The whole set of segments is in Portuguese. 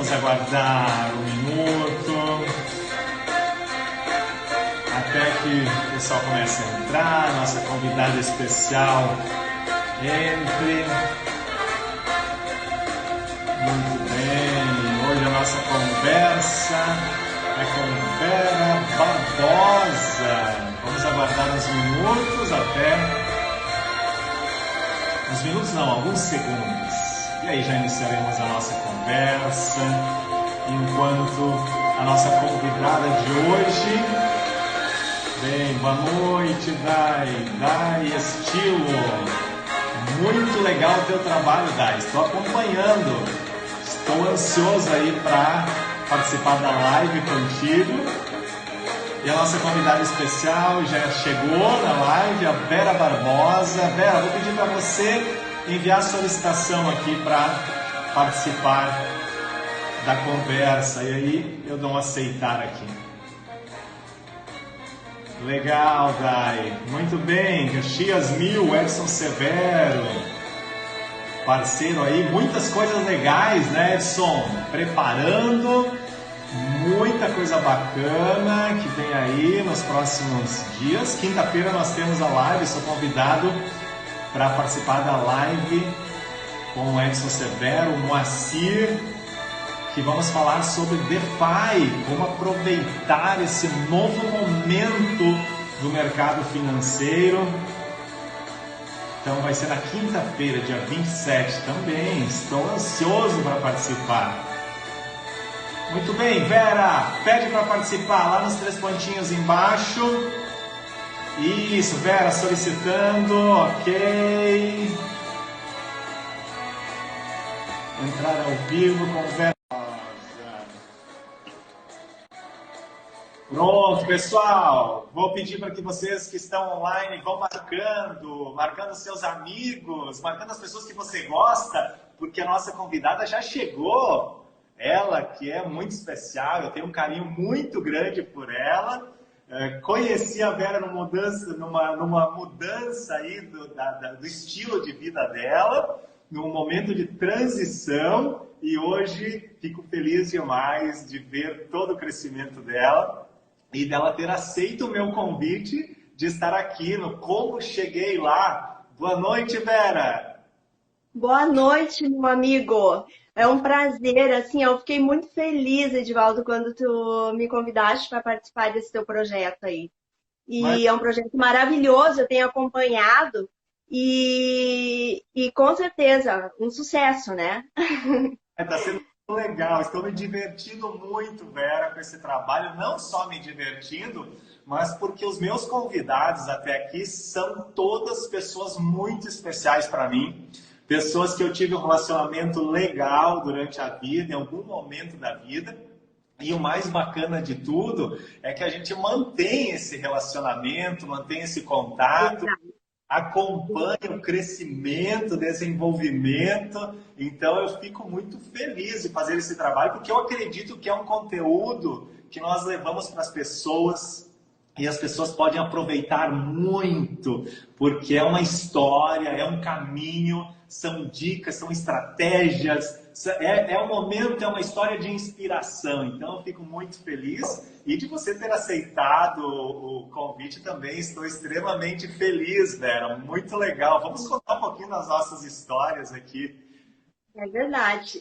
Vamos aguardar um minuto até que o pessoal comece a entrar, nossa convidada especial entre. Muito bem, hoje a nossa conversa é com Vera Barbosa. Vamos aguardar uns minutos até... Uns minutos não, alguns segundos. E aí já iniciaremos a nossa conversa, enquanto a nossa convidada de hoje... Bem, boa noite, Dai Estilo. Muito legal o teu trabalho, Dai. Estou acompanhando. Estou ansioso aí para participar da live contigo. E a nossa convidada especial já chegou na live, a Vera Barbosa. Vera, vou pedir para você enviar a solicitação aqui para participar da conversa. E aí eu dou um aceitar aqui. Legal, Dai. Muito bem. Caxias Mil, Edson Severo. Parceiro aí. Muitas coisas legais, né, Edson? Preparando. Muita coisa bacana que vem aí nos próximos dias. Quinta-feira nós temos a live. Sou convidado para participar da live com o Edson Severo, o Moacir, que vamos falar sobre DeFi, como aproveitar esse novo momento do mercado financeiro. Então vai ser na quinta-feira, dia 27 também. Estou ansioso para participar. Muito bem, Vera, pede para participar lá nos 3 pontinhos embaixo. Isso, Vera, solicitando, ok. Entrar ao vivo com Vera. Pronto, pessoal, vou pedir para que vocês que estão online vão marcando seus amigos, marcando as pessoas que você gosta, porque a nossa convidada já chegou. Ela que é muito especial, eu tenho um carinho muito grande por ela. Conheci a Vera numa mudança aí do estilo de vida dela, num momento de transição, e hoje fico feliz demais de ver todo o crescimento dela e dela ter aceito o meu convite de estar aqui no Como Cheguei Lá. Boa noite, Vera! Boa noite, meu amigo! É um prazer, assim, eu fiquei muito feliz, Edivaldo, quando tu me convidaste para participar desse teu projeto aí. É um projeto maravilhoso, eu tenho acompanhado e com certeza um sucesso, né? Está sendo legal, estou me divertindo muito, Vera, com esse trabalho, não só me divertindo, mas porque os meus convidados até aqui são todas pessoas muito especiais para mim. Pessoas que eu tive um relacionamento legal durante a vida, em algum momento da vida. E o mais bacana de tudo é que a gente mantém esse relacionamento, mantém esse contato, acompanha o crescimento, o desenvolvimento. Então eu fico muito feliz de fazer esse trabalho, porque eu acredito que é um conteúdo que nós levamos para as pessoas. E as pessoas podem aproveitar muito, porque é uma história, é um caminho, são dicas, são estratégias, é um momento, é uma história de inspiração. Então eu fico muito feliz e de você ter aceitado o convite também. Estou extremamente feliz, Vera, muito legal. Vamos contar um pouquinho das nossas histórias aqui. É verdade.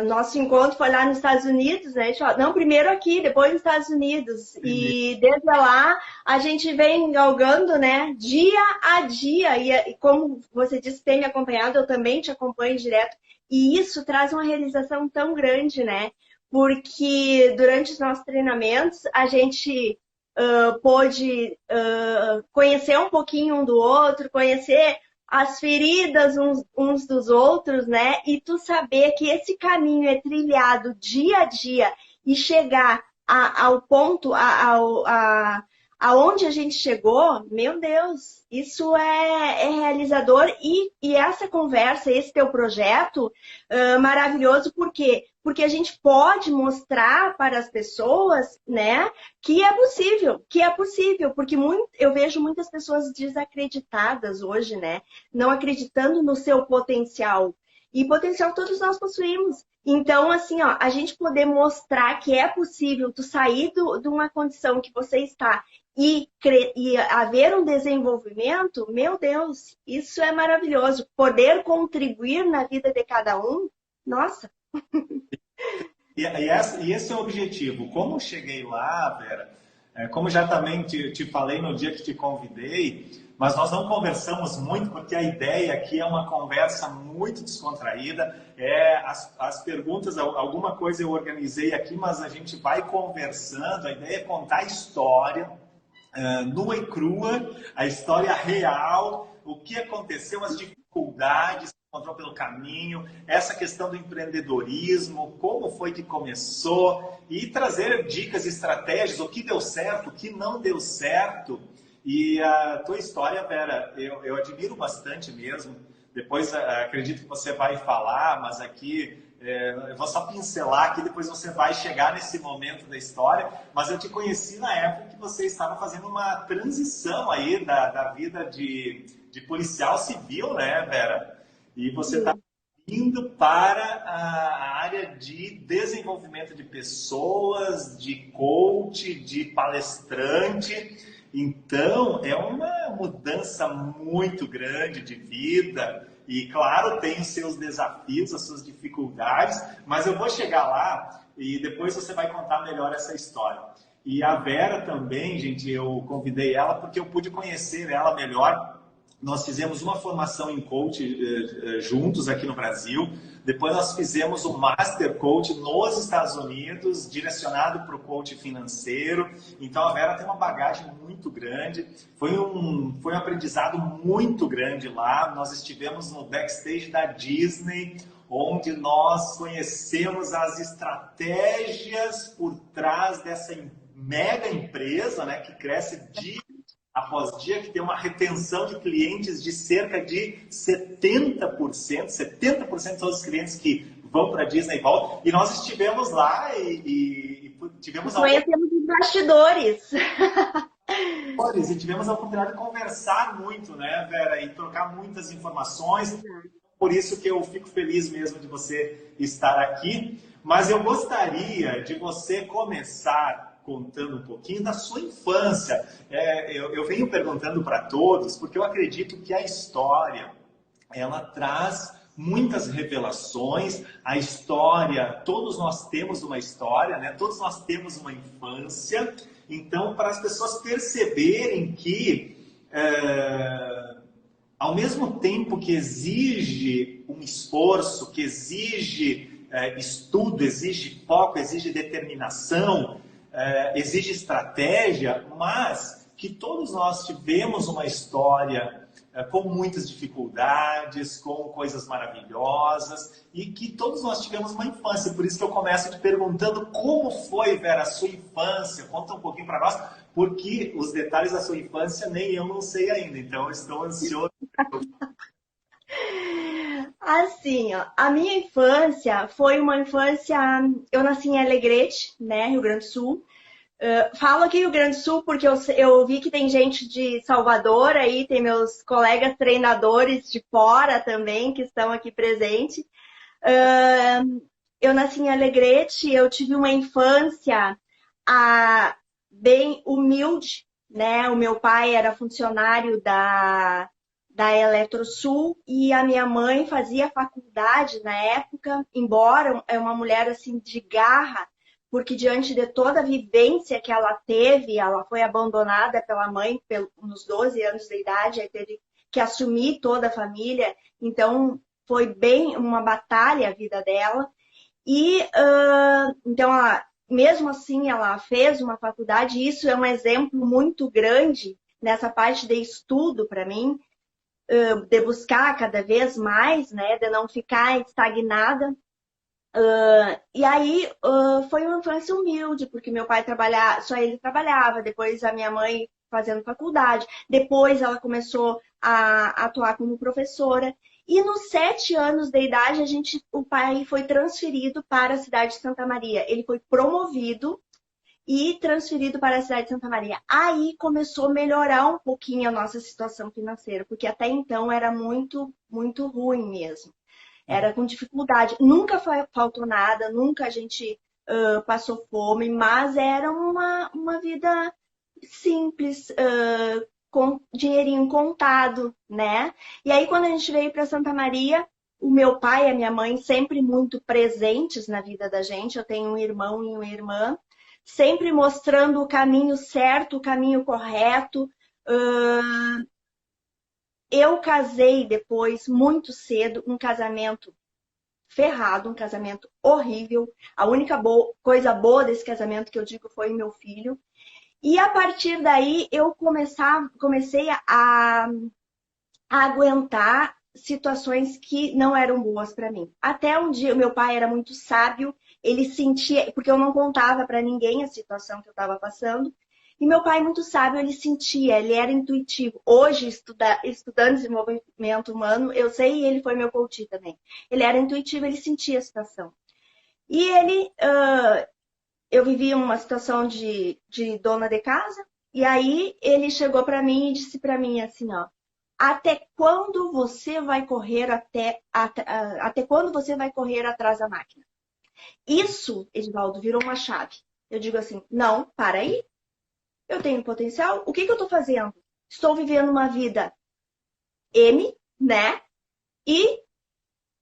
Nosso encontro foi lá nos Estados Unidos, né? Não, primeiro aqui, depois nos Estados Unidos. E desde lá a gente vem galgando, né? Dia a dia. E como você disse, tem me acompanhado, eu também te acompanho direto. E isso traz uma realização tão grande, né? Porque durante os nossos treinamentos a gente pôde conhecer um pouquinho um do outro, conhecer as feridas uns dos outros, né? E tu saber que esse caminho é trilhado dia a dia e chegar ao ponto, aonde a gente chegou, meu Deus, isso é realizador. E essa conversa, esse teu projeto, maravilhoso, por quê? Porque a gente pode mostrar para as pessoas, né, que é possível, porque eu vejo muitas pessoas desacreditadas hoje, né, não acreditando no seu potencial. E potencial todos nós possuímos. Então, assim, ó, a gente poder mostrar que é possível tu sair de uma condição que você está e haver um desenvolvimento, meu Deus, isso é maravilhoso. Poder contribuir na vida de cada um, nossa. E esse é o objetivo. Como eu cheguei lá, Vera, como já também te falei no dia que te convidei, mas nós não conversamos muito porque a ideia aqui é uma conversa muito descontraída. As perguntas, alguma coisa eu organizei aqui, mas a gente vai conversando. A ideia é contar a história, nua e crua, a história real, o que aconteceu, as dificuldades que encontrou pelo caminho, essa questão do empreendedorismo, como foi que começou, e trazer dicas, estratégias, o que deu certo, o que não deu certo. E a tua história, Vera, eu admiro bastante mesmo. Depois acredito que você vai falar, mas aqui eu vou só pincelar aqui, depois você vai chegar nesse momento da história. Mas eu te conheci na época que você estava fazendo uma transição aí da vida de policial civil, né, Vera? E você está indo para a área de desenvolvimento de pessoas, de coach, de palestrante. Então, é uma mudança muito grande de vida e, claro, tem os seus desafios, as suas dificuldades, mas eu vou chegar lá e depois você vai contar melhor essa história. E a Vera também, gente, eu convidei ela porque eu pude conhecer ela melhor. Nós fizemos uma formação em coach juntos aqui no Brasil. Depois nós fizemos um Master Coach nos Estados Unidos, direcionado para o coach financeiro. Então a Vera tem uma bagagem muito grande. Foi um aprendizado muito grande lá. Nós estivemos no backstage da Disney, onde nós conhecemos as estratégias por trás dessa mega empresa, né, que cresce dia após dia, que tem uma retenção de clientes de cerca de 70%. 70% de todos os clientes que vão para a Disney voltam. E nós estivemos lá e tivemos conhecemos os bastidores. E tivemos a oportunidade de conversar muito, né, Vera, e trocar muitas informações. Por isso que eu fico feliz mesmo de você estar aqui. Mas eu gostaria de você começar contando um pouquinho da sua infância. Eu venho perguntando para todos, porque eu acredito que a história, ela traz muitas revelações. A história, todos nós temos uma história, né? Todos nós temos uma infância. Então, para as pessoas perceberem que, ao mesmo tempo que exige um esforço, que exige estudo, exige foco, exige determinação, exige estratégia, mas que todos nós tivemos uma história com muitas dificuldades, com coisas maravilhosas, e que todos nós tivemos uma infância. Por isso que eu começo te perguntando como foi, Vera, a sua infância. Conta um pouquinho para nós, porque os detalhes da sua infância nem eu não sei ainda, então eu estou ansioso. Assim, ó, a minha infância foi uma infância... Eu nasci em Alegrete, né, Rio Grande do Sul. Falo aqui Rio Grande do Sul porque eu vi que tem gente de Salvador aí, tem meus colegas treinadores de fora também que estão aqui presentes. Eu nasci em Alegrete, eu tive uma infância bem humilde, né? O meu pai era funcionário da Eletrosul e a minha mãe fazia faculdade na época, embora é uma mulher assim de garra, porque diante de toda a vivência que ela teve, ela foi abandonada pela mãe nos 12 anos de idade, aí teve que assumir toda a família, então foi bem uma batalha a vida dela. E então, mesmo assim, ela fez uma faculdade, e isso é um exemplo muito grande nessa parte de estudo para mim, de buscar cada vez mais, né, de não ficar estagnada. E aí foi uma infância humilde, porque meu pai trabalhava, só ele trabalhava, depois a minha mãe fazendo faculdade, depois ela começou a atuar como professora. E nos 7 anos de idade, o pai foi transferido para a cidade de Santa Maria. Ele foi promovido e transferido para a cidade de Santa Maria. Aí começou a melhorar um pouquinho a nossa situação financeira, porque até então era muito, muito ruim mesmo. Era com dificuldade. Nunca faltou nada, nunca a gente passou fome, mas era uma vida simples, com dinheirinho contado, né? E aí, quando a gente veio para Santa Maria, o meu pai e a minha mãe sempre muito presentes na vida da gente. Eu tenho um irmão e uma irmã, sempre mostrando o caminho certo, o caminho correto. Eu casei depois, muito cedo, um casamento ferrado, um casamento horrível. A única coisa boa desse casamento que eu digo foi meu filho. E a partir daí eu comecei a aguentar situações que não eram boas para mim. Até um dia, meu pai era muito sábio, ele sentia, porque eu não contava para ninguém a situação que eu estava passando, e meu pai, muito sábio, ele sentia, ele era intuitivo. Hoje, estudando desenvolvimento humano, eu sei, e ele foi meu coach também. Ele era intuitivo, ele sentia a situação. E eu vivia uma situação de dona de casa, e aí ele chegou para mim e disse para mim assim, ó, até quando você vai correr até quando você vai correr atrás da máquina? Isso, Edivaldo, virou uma chave. Eu digo assim, não, para aí. Eu tenho potencial. O que eu estou fazendo? Estou vivendo uma vida M, né? E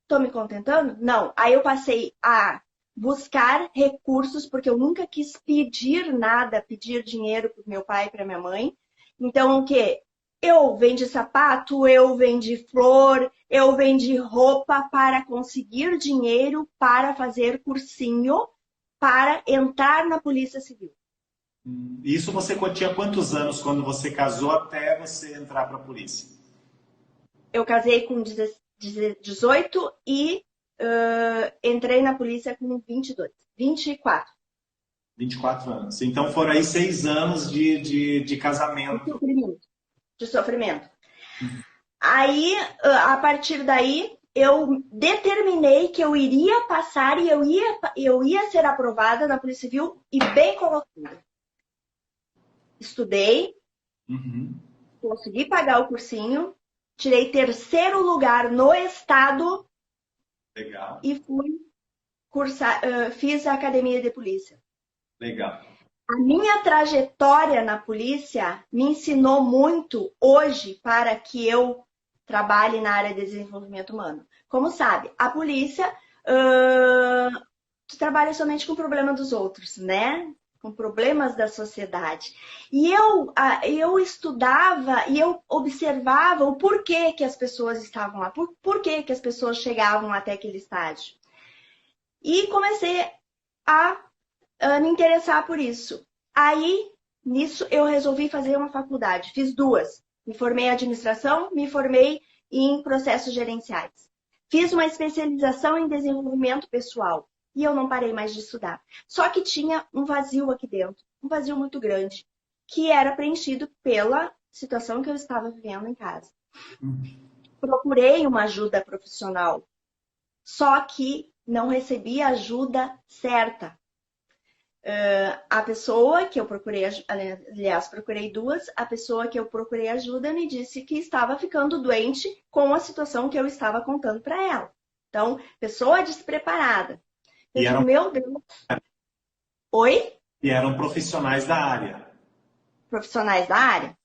estou me contentando? Não. Aí eu passei a buscar recursos, porque eu nunca quis pedir nada, pedir dinheiro para meu pai e para minha mãe. Então, o quê? Eu vendi sapato, eu vendi flor, eu vendi roupa para conseguir dinheiro para fazer cursinho para entrar na Polícia Civil. Isso você tinha quantos anos quando você casou até você entrar para a polícia? Eu casei com 18 e entrei na polícia com 24. 24 anos. Então foram aí 6 anos de casamento. De sofrimento. Aí, a partir daí, eu determinei que eu iria passar e eu ia ser aprovada na Polícia Civil e bem colocada. Estudei, consegui pagar o cursinho, tirei 3º lugar no estado. Legal. E fui cursar, fiz a academia de polícia. Legal. A minha trajetória na polícia me ensinou muito hoje para que eu trabalhe na área de desenvolvimento humano. Como sabe, a polícia tu trabalha somente com o problema dos outros, né? Com problemas da sociedade. E eu estudava e eu observava o porquê que as pessoas estavam lá, por que as pessoas chegavam até aquele estágio. E comecei a me interessar por isso. Aí, nisso, eu resolvi fazer uma faculdade. Fiz 2. Me formei em administração, me formei em processos gerenciais. Fiz uma especialização em desenvolvimento pessoal. E eu não parei mais de estudar. Só que tinha um vazio aqui dentro, um vazio muito grande, que era preenchido pela situação que eu estava vivendo em casa. Procurei uma ajuda profissional, só que não recebi a ajuda certa. A pessoa que eu procurei, aliás, procurei 2, a pessoa que eu procurei ajuda me disse que estava ficando doente com a situação que eu estava contando para ela. Então, pessoa despreparada. Eu digo, meu Deus. Oi? E eram profissionais da área. Profissionais da área,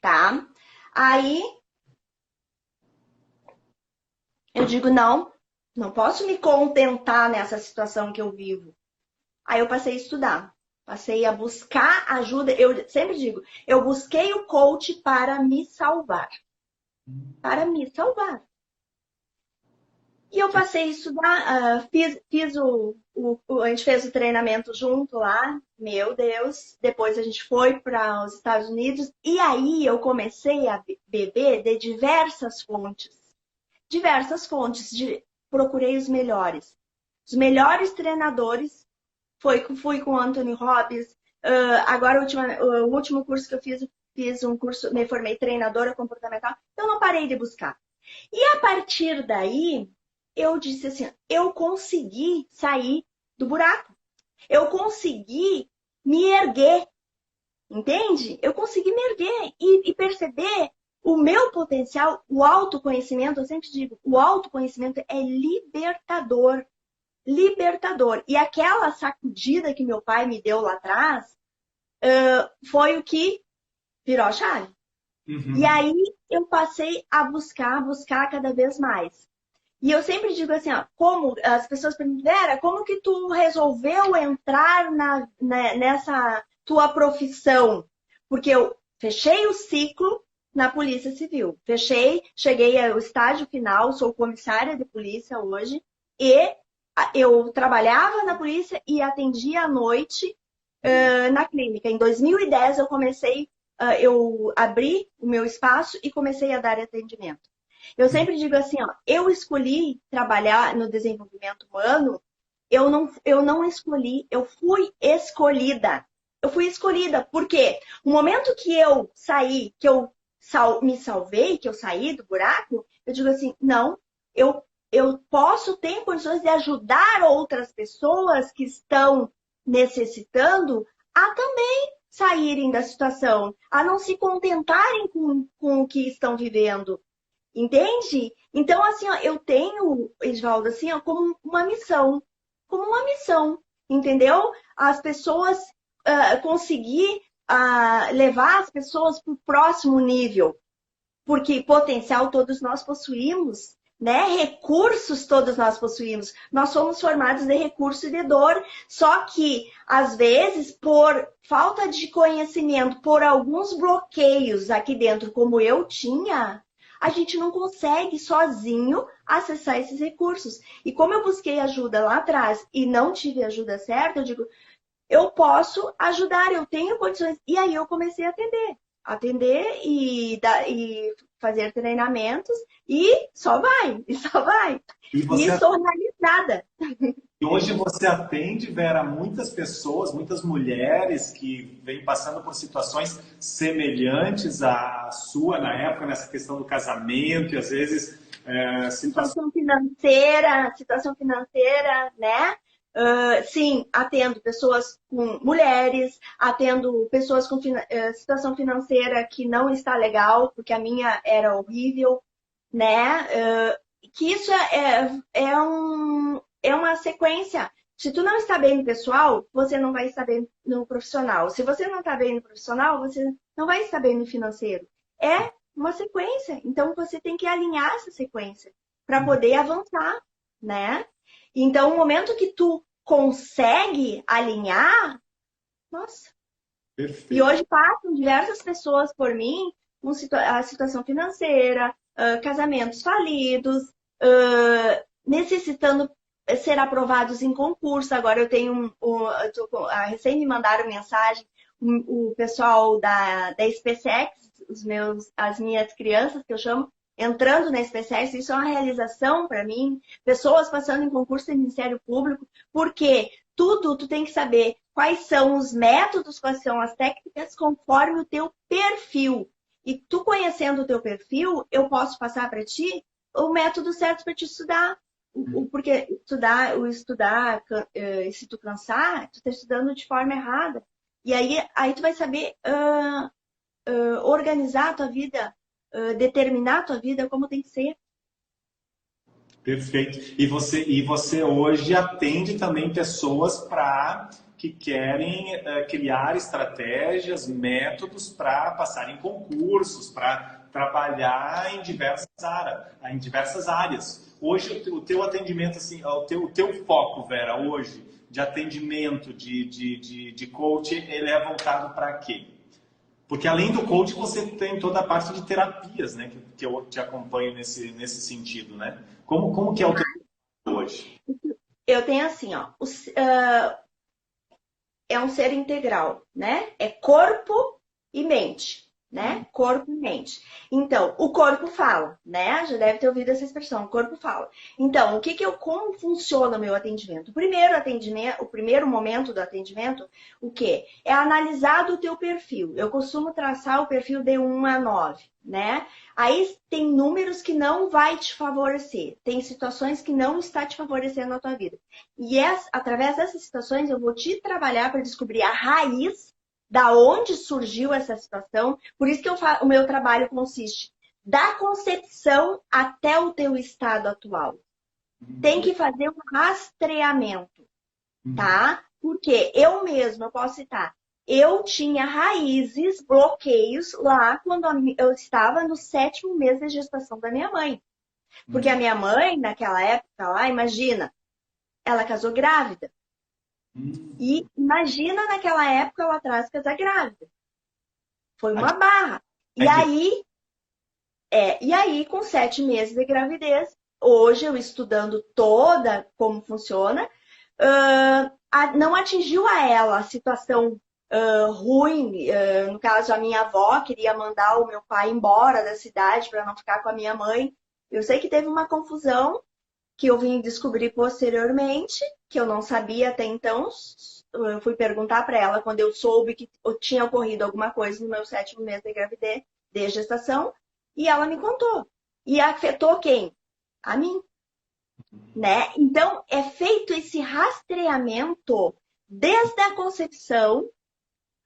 tá? Aí, eu digo, não posso me contentar nessa situação que eu vivo. Aí eu passei a estudar, passei a buscar ajuda. Eu sempre digo, eu busquei o coach para me salvar. Para me salvar. E eu passei a estudar, a gente fez o treinamento junto lá, meu Deus. Depois a gente foi para os Estados Unidos e aí eu comecei a beber de diversas fontes. Procurei os melhores treinadores. Fui com o Anthony Robbins. Agora, o último curso que eu fiz um curso, me formei treinadora comportamental. Eu não parei de buscar. E a partir daí, eu disse assim, eu consegui sair do buraco. Eu consegui me erguer. Entende? Eu consegui me erguer e perceber o meu potencial, o autoconhecimento, eu sempre digo, o autoconhecimento é libertador. Libertador. E aquela sacudida que meu pai me deu lá atrás, foi o que virou a chave. Uhum. E aí eu passei a buscar cada vez mais. E eu sempre digo assim, ó, como as pessoas perguntam, Vera, como que tu resolveu entrar nessa tua profissão? Porque eu fechei o ciclo na Polícia Civil. Cheguei ao estágio final, sou comissária de polícia hoje, e eu trabalhava na polícia e atendia à noite na clínica. Em 2010 eu abri o meu espaço e comecei a dar atendimento. Eu sempre digo assim, ó, eu escolhi trabalhar no desenvolvimento humano, eu não escolhi, eu fui escolhida. Eu fui escolhida, porque no momento que eu saí, que eu me salvei, que eu saí do buraco, eu digo assim, não, eu posso ter condições de ajudar outras pessoas que estão necessitando a também saírem da situação, a não se contentarem com o que estão vivendo. Entende? Então, assim, ó, eu tenho, Edvaldo, assim, ó, como uma missão, entendeu? As pessoas, conseguir levar as pessoas para o próximo nível, porque potencial todos nós possuímos, né? Recursos todos nós possuímos. Nós somos formados de recurso e de dor, só que, às vezes, por falta de conhecimento, por alguns bloqueios aqui dentro, como eu tinha, a gente não consegue sozinho acessar esses recursos. E como eu busquei ajuda lá atrás e não tive ajuda certa, eu digo, eu posso ajudar, eu tenho condições. E aí eu comecei a atender e fazer treinamentos e só vai, e só vai. E sou realizada. E hoje você atende, Vera, muitas pessoas, muitas mulheres que vêm passando por situações semelhantes à sua na época, nessa questão do casamento e às vezes situação financeira, né? Sim, atendo pessoas com mulheres, atendo pessoas com situação financeira que não está legal, porque a minha era horrível, né? Que isso é uma sequência. Se tu não está bem no pessoal, você não vai estar bem no profissional. Se você não está bem no profissional, você não vai estar bem no financeiro. É uma sequência. Então, você tem que alinhar essa sequência para poder avançar, né? Então, o momento que tu consegue alinhar, nossa. Perfeito. E hoje passam diversas pessoas por mim com a situação financeira, casamentos falidos, necessitando ser aprovados em concurso. Agora eu tenho recém me mandaram mensagem, o pessoal da SpaceX, as minhas crianças, que eu chamo, entrando na SpaceX, isso é uma realização para mim. Pessoas passando em concurso do Ministério Público, porque tu tem que saber quais são os métodos, quais são as técnicas, conforme o teu perfil. E tu conhecendo o teu perfil, eu posso passar para ti o método certo para te estudar. Porque estudar, se tu cansar, tu está estudando de forma errada. E aí tu vai saber organizar a tua vida, determinar a tua vida como tem que ser. Perfeito. E você hoje atende também pessoas que querem criar estratégias, métodos para passar em concursos, para trabalhar em diversas áreas. Hoje o teu atendimento, assim, o teu foco, Vera, hoje de atendimento, de coaching, ele é voltado para quê? Porque além do coaching, você tem toda a parte de terapias, né? Que eu te acompanho nesse sentido, né? Como que é o teu hoje? Eu tenho assim, ó. É um ser integral, né? É corpo e mente, né? Corpo e mente. Então, o corpo fala, né? Já deve ter ouvido essa expressão, o corpo fala. Então, como funciona o meu atendimento? O primeiro momento do atendimento, o quê? É analisar o teu perfil. Eu costumo traçar o perfil de 1 a 9, né? Aí tem números que não vai te favorecer, tem situações que não está te favorecendo na tua vida. E através dessas situações eu vou te trabalhar para descobrir a raiz da onde surgiu essa situação. Por isso que o meu trabalho consiste da concepção até o teu estado atual. Tem que fazer um rastreamento, tá? Porque eu mesma, eu posso citar, eu tinha raízes, bloqueios lá quando eu estava no 7º mês de gestação da minha mãe. Porque a minha mãe, naquela época lá, imagina, ela casou grávida. E imagina naquela época lá atrás casar grávida. Foi uma barra. E aí, com 7 meses de gravidez, hoje eu estudando toda como funciona, não atingiu a ela a situação ruim. No caso, a minha avó queria mandar o meu pai embora da cidade para não ficar com a minha mãe. Eu sei que teve uma confusão que eu vim descobrir posteriormente, que eu não sabia até então. Eu fui perguntar para ela quando eu soube que tinha ocorrido alguma coisa no meu 7º mês de gravidez, de gestação, e ela me contou. E afetou quem? A mim. Né? Então, é feito esse rastreamento desde a concepção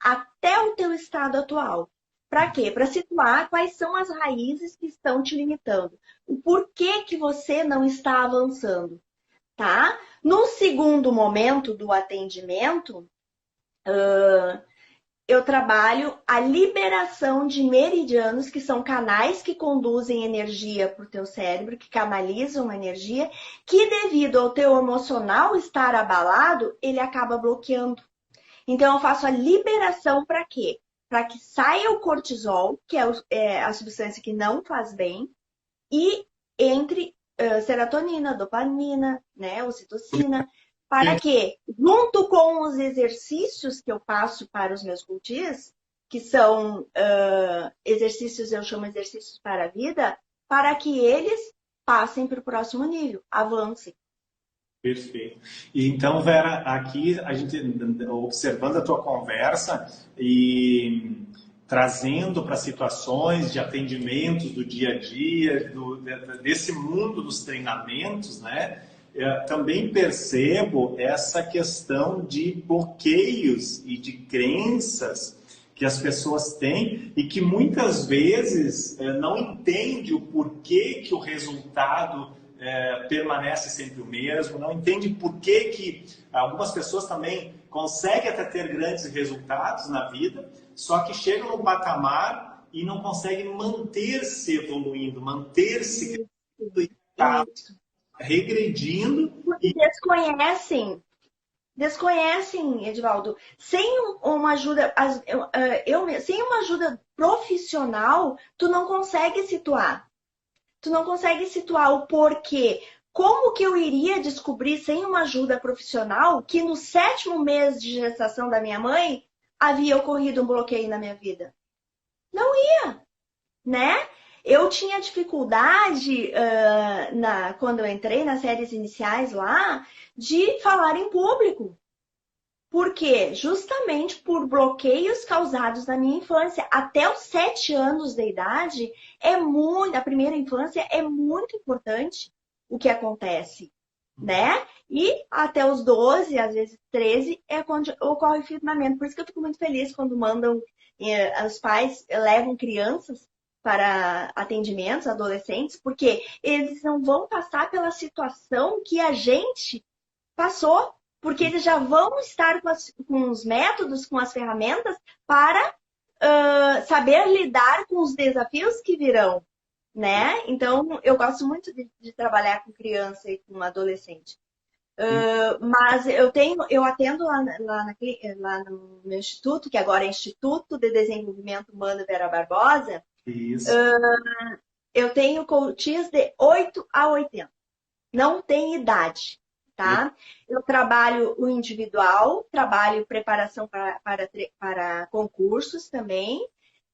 até o teu estado atual. Para quê? Para situar quais são as raízes que estão te limitando. O porquê que você não está avançando, tá? No segundo momento do atendimento, eu trabalho a liberação de meridianos, que são canais que conduzem energia para o teu cérebro, que canalizam a energia, que devido ao teu emocional estar abalado, ele acaba bloqueando. Então, eu faço a liberação para quê? Para que saia o cortisol, que é a substância que não faz bem, e entre serotonina, dopamina, né, ocitocina, para que, junto com os exercícios que eu passo para os meus coaches, que são exercícios, eu chamo exercícios para a vida, para que eles passem para o próximo nível, avancem. Perfeito. E então, Vera, aqui a gente observando a tua conversa e trazendo para situações de atendimentos do dia a dia, desse mundo dos treinamentos, né? Também percebo essa questão de bloqueios e de crenças que as pessoas têm e que muitas vezes não entende o porquê que o resultado permanece sempre o mesmo, não entende por que algumas pessoas também conseguem até ter grandes resultados na vida, só que chegam no patamar e não conseguem manter-se evoluindo, manter-se regredindo. E desconhecem, Edivaldo, sem uma ajuda, sem uma ajuda profissional, tu não consegue situar. Tu não consegue situar o porquê. Como que eu iria descobrir, sem uma ajuda profissional, que no 7º mês de gestação da minha mãe havia ocorrido um bloqueio na minha vida? Não ia, né? Eu tinha dificuldade, quando eu entrei nas séries iniciais lá, de falar em público. Por quê? Justamente por bloqueios causados na minha infância. Até os 7 anos de idade, a primeira infância é muito importante o que acontece, né? E até os 12, às vezes 13, é quando ocorre o firmamento. Por isso que eu fico muito feliz quando mandam, os pais levam crianças para atendimentos, adolescentes, porque eles não vão passar pela situação que a gente passou. Porque eles já vão estar com os métodos, com as ferramentas para saber lidar com os desafios que virão, né? Então, eu gosto muito de trabalhar com criança e com adolescente. Mas eu atendo lá no meu instituto, que agora é Instituto de Desenvolvimento Humano Vera Barbosa. Isso. Eu tenho coaches de 8 a 80. Não tem idade. Tá? Eu trabalho o individual, trabalho preparação para concursos também,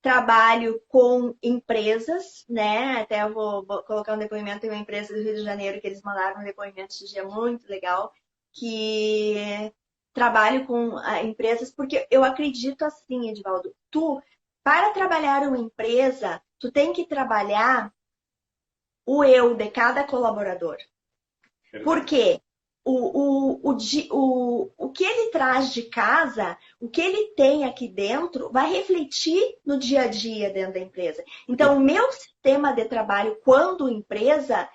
trabalho com empresas, né? Até eu vou colocar um depoimento em uma empresa do Rio de Janeiro que eles mandaram um depoimento esse dia muito legal, que trabalho com empresas, porque eu acredito assim, Edivaldo, para trabalhar uma empresa, tu tem que trabalhar o eu de cada colaborador. Por quê? O que ele traz de casa, o que ele tem aqui dentro, vai refletir no dia a dia dentro da empresa. Então, o meu sistema de trabalho, quando empresa,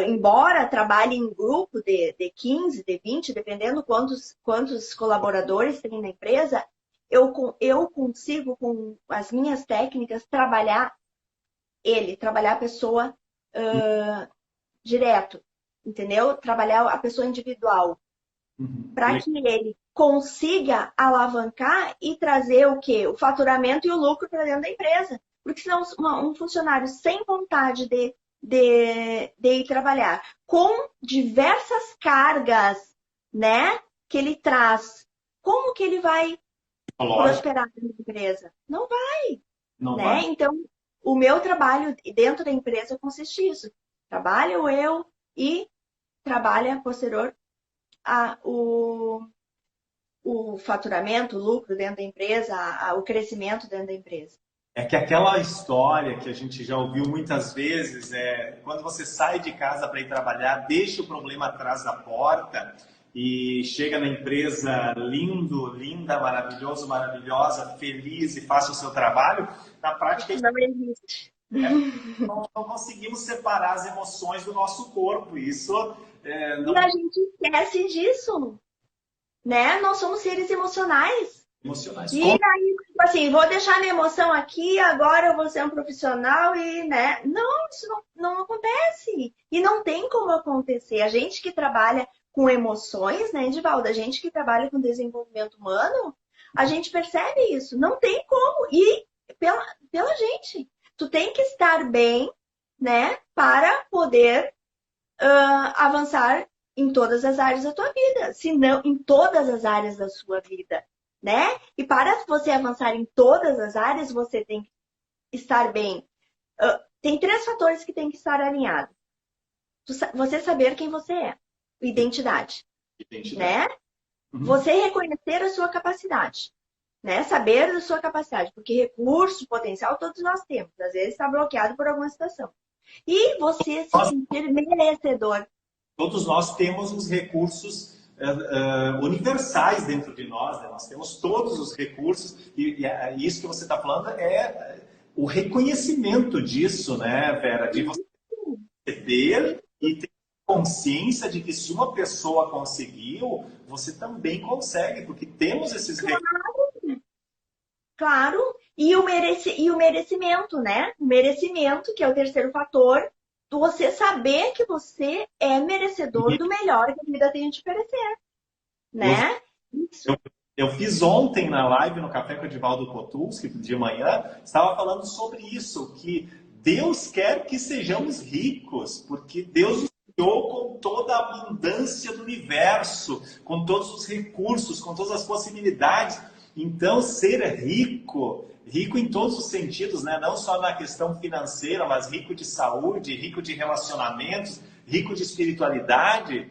embora trabalhe em grupo de 15, de 20, dependendo quantos colaboradores tem na empresa, eu consigo, com as minhas técnicas, trabalhar a pessoa direto, entendeu? Trabalhar a pessoa individual, para que ele consiga alavancar e trazer o quê? O faturamento e o lucro para dentro da empresa. Porque senão um funcionário sem vontade de ir trabalhar, com diversas cargas, né, que ele traz, como que ele vai prosperar na empresa? Não vai, né? Então, o meu trabalho dentro da empresa consiste nisso. Trabalho eu e trabalha posterior o faturamento, o lucro dentro da empresa, o crescimento dentro da empresa. É que aquela história que a gente já ouviu muitas vezes quando você sai de casa para ir trabalhar, deixa o problema atrás da porta e chega na empresa lindo, linda, maravilhoso, maravilhosa, feliz e faça o seu trabalho, na prática não existe. Não conseguimos separar as emoções do nosso corpo. Isso E a gente esquece disso, né? Nós somos seres emocionais. E aí, tipo assim, vou deixar minha emoção aqui, agora eu vou ser um profissional e, né? Não, isso não acontece. E não tem como acontecer. A gente que trabalha com emoções, né, Edivaldo? A gente que trabalha com desenvolvimento humano, a gente percebe isso. Não tem como. E pela gente. Tu tem que estar bem, né, para poder avançar em todas as áreas da tua vida. Se não, em todas as áreas da sua vida, né? E para você avançar em todas as áreas, você tem que estar bem. Tem 3 fatores que tem que estar alinhados. Você saber quem você é. Identidade. Né? Você reconhecer a sua capacidade. Né? Saber da sua capacidade. Porque recurso, potencial, todos nós temos. Às vezes está bloqueado por alguma situação. E você se sentir merecedor. Todos nós temos os recursos universais dentro de nós, né? Nós temos todos os recursos e isso que você está falando é o reconhecimento disso, né, Vera? De você ter e ter consciência de que se uma pessoa conseguiu, você também consegue, porque temos esses recursos. Claro, e o merecimento, né? O merecimento, que é o terceiro fator, você saber que você é merecedor do melhor que a vida tem a te oferecer, né? Eu fiz ontem na live no Café com o Edivaldo Kotulski, de manhã, estava falando sobre isso, que Deus quer que sejamos ricos, porque Deus nos criou com toda a abundância do universo, com todos os recursos, com todas as possibilidades. Então, ser rico em todos os sentidos, né? Não só na questão financeira, mas rico de saúde, rico de relacionamentos, rico de espiritualidade,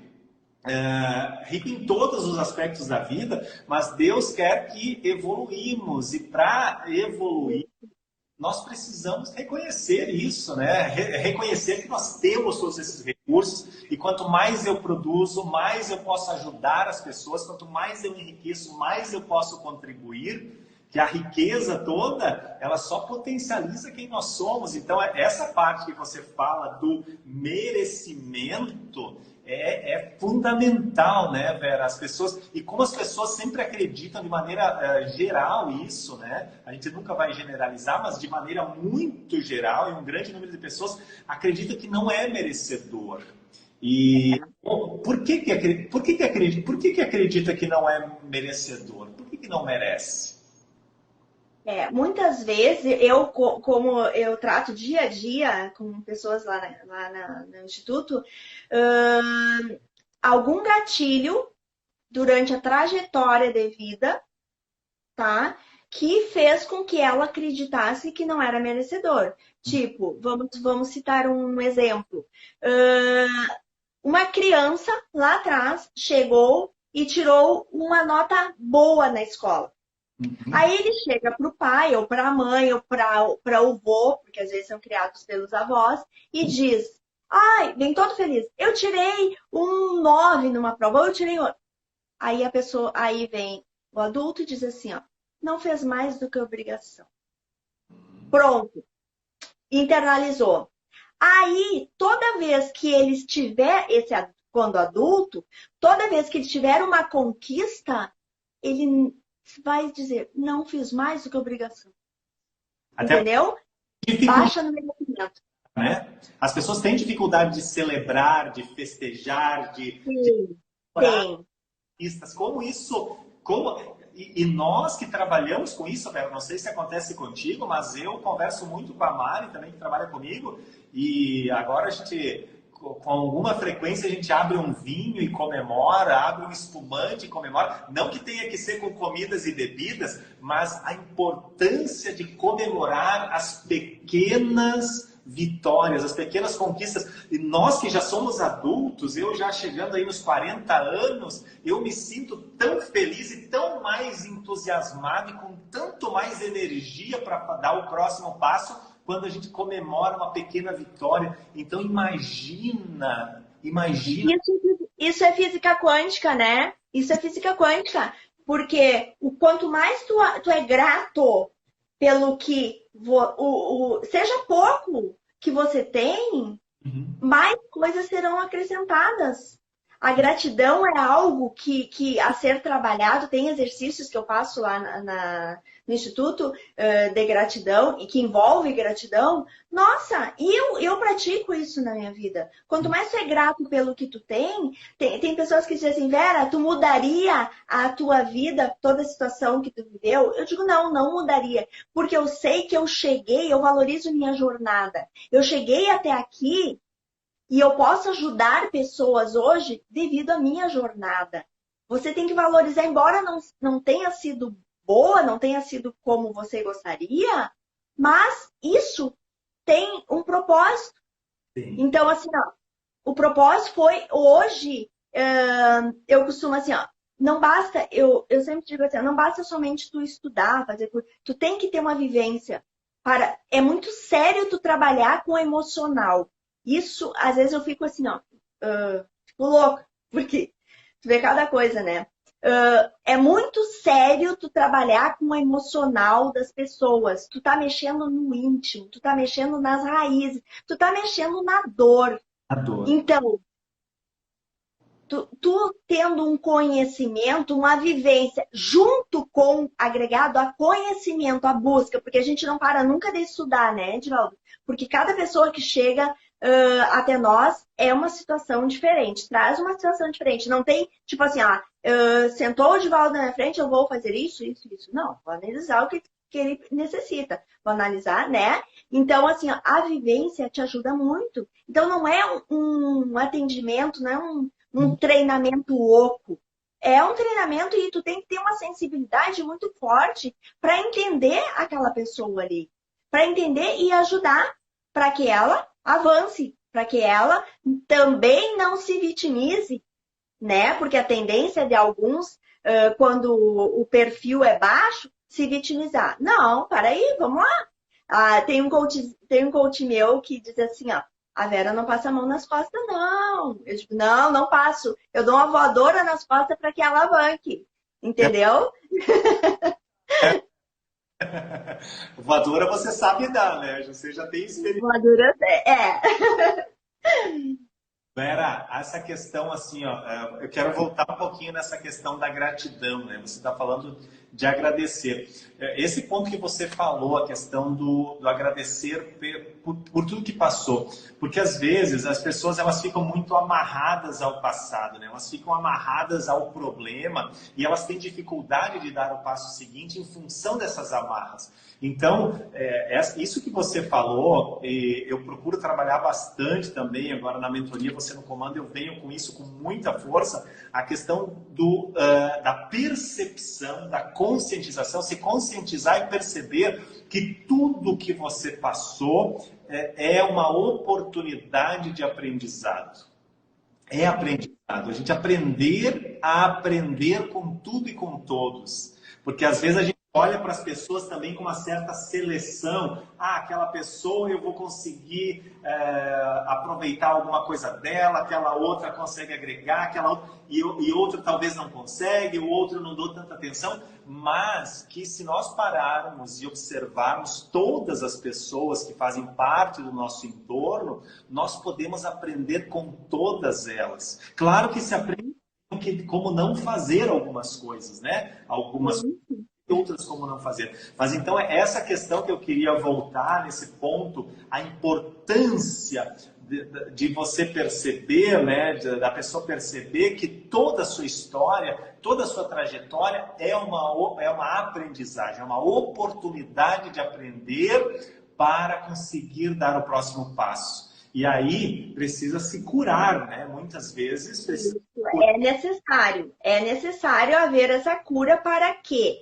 rico em todos os aspectos da vida, mas Deus quer que evoluímos, e para evoluir, nós precisamos reconhecer isso, né? Reconhecer que nós temos todos esses recursos e quanto mais eu produzo, mais eu posso ajudar as pessoas, quanto mais eu enriqueço, mais eu posso contribuir, que a riqueza toda, ela só potencializa quem nós somos. Então, essa parte que você fala do merecimento é fundamental, né, Vera? As pessoas, e como as pessoas sempre acreditam de maneira geral isso, né? A gente nunca vai generalizar, mas de maneira muito geral, e um grande número de pessoas acredita que não é merecedor. E por que acredita que não é merecedor? Por que não merece? Muitas vezes, como eu trato dia a dia com pessoas lá no Instituto, algum gatilho durante a trajetória de vida, tá? Que fez com que ela acreditasse que não era merecedor. Tipo, vamos citar um exemplo. Uma criança lá atrás chegou e tirou uma nota boa na escola. Aí ele chega para o pai, ou para a mãe, ou para o vô, porque às vezes são criados pelos avós, e diz, vem todo feliz, eu tirei um 9 numa prova, ou eu tirei 8. Aí a pessoa, aí vem o adulto e diz assim, ó, não fez mais do que obrigação. Pronto, internalizou. Aí, toda vez que ele estiver, quando adulto, toda vez que ele tiver uma conquista, ele vai dizer, não fiz mais do que obrigação. Até Entendeu? Baixa no merecimento. né? As pessoas têm dificuldade de celebrar, de festejar, de Sim, sim. conquistas. Como isso... E nós que trabalhamos com isso, Vera, não sei se acontece contigo, mas eu converso muito com a Mari também, que trabalha comigo, e agora a gente, com alguma frequência, a gente abre um vinho e comemora, abre um espumante e comemora. Não que tenha que ser com comidas e bebidas, mas a importância de comemorar as pequenas vitórias, as pequenas conquistas. E nós que já somos adultos, eu já chegando aí nos 40 anos, eu me sinto tão feliz e tão mais entusiasmado e com tanto mais energia para dar o próximo passo quando a gente comemora uma pequena vitória. Então imagina. Isso é física quântica, né? Isso é física quântica. Porque o quanto mais tu é grato pelo que seja pouco que você tem, mais coisas serão acrescentadas. A gratidão é algo que a ser trabalhado, tem exercícios que eu faço lá no Instituto de Gratidão, e que envolve gratidão. Nossa, eu pratico isso na minha vida. Quanto mais tu é grato pelo que tu tem pessoas que dizem assim, Vera, tu mudaria a tua vida, toda a situação que tu viveu? Eu digo, não mudaria. Porque eu sei que eu cheguei, eu valorizo minha jornada. Eu cheguei até aqui e eu posso ajudar pessoas hoje devido à minha jornada. Você tem que valorizar, embora não tenha sido boa, não tenha sido como você gostaria, mas isso tem um propósito. Sim. Então, assim, ó, o propósito foi hoje, eu costumo assim, ó, não basta, eu sempre digo assim, não basta somente tu estudar, fazer curso, tu tem que ter uma vivência. É muito sério tu trabalhar com o emocional. Isso, às vezes eu fico assim, ó, fico louca, porque tu vê cada coisa, né? É muito sério tu trabalhar com o emocional das pessoas. Tu tá mexendo no íntimo, tu tá mexendo nas raízes, tu tá mexendo na dor. Então, tu tendo um conhecimento, uma vivência, junto com, agregado a conhecimento, a busca, porque a gente não para nunca de estudar, né, Edivaldo? Porque cada pessoa que chega até nós é uma situação diferente, traz uma situação diferente. Não tem, tipo assim, sentou o Edivaldo na minha frente, eu vou fazer isso. Não, vou analisar o que ele necessita. Vou analisar, né? Então, assim, a vivência te ajuda muito. Então, não é um atendimento, não é um treinamento oco. É um treinamento e tu tem que ter uma sensibilidade muito forte para entender aquela pessoa ali. Para entender e ajudar para que ela avance, para que ela também não se vitimize, né? Porque a tendência de alguns, quando o perfil é baixo, se vitimizar. Não, peraí, vamos lá. Tem um coach meu que diz assim, ó, a Vera não passa a mão nas costas, não. Eu digo, não passo. Eu dou uma voadora nas costas para que ela alavanque. Entendeu? Voadora você sabe dar, né? Você já tem experiência. Voadora, Vera, essa questão assim, ó, eu quero voltar um pouquinho nessa questão da gratidão, né? Você está falando de agradecer. Esse ponto que você falou, a questão do agradecer por tudo que passou. Porque às vezes as pessoas elas ficam muito amarradas ao passado, né? Elas ficam amarradas ao problema e elas têm dificuldade de dar o passo seguinte em função dessas amarras. Então, isso que você falou, eu procuro trabalhar bastante também, agora na mentoria, você no comando, eu venho com isso com muita força, a questão da percepção, da conscientização, se conscientizar e perceber que tudo que você passou é uma oportunidade de aprendizado. É aprendizado, a gente aprender a aprender com tudo e com todos. Porque às vezes a gente olha para as pessoas também com uma certa seleção. Ah, aquela pessoa eu vou conseguir aproveitar alguma coisa dela, aquela outra consegue agregar, aquela outra, e outro talvez não consegue, o outro não dou tanta atenção, mas que se nós pararmos e observarmos todas as pessoas que fazem parte do nosso entorno, nós podemos aprender com todas elas. Claro que se aprende como não fazer algumas coisas, né? Algumas outras como não fazer. Mas então é essa questão que eu queria voltar nesse ponto, a importância de você perceber, né, da pessoa perceber que toda a sua história, toda a sua trajetória é uma aprendizagem, é uma oportunidade de aprender para conseguir dar o próximo passo. E aí precisa se curar, né? Muitas vezes precisa É necessário haver essa cura para quê?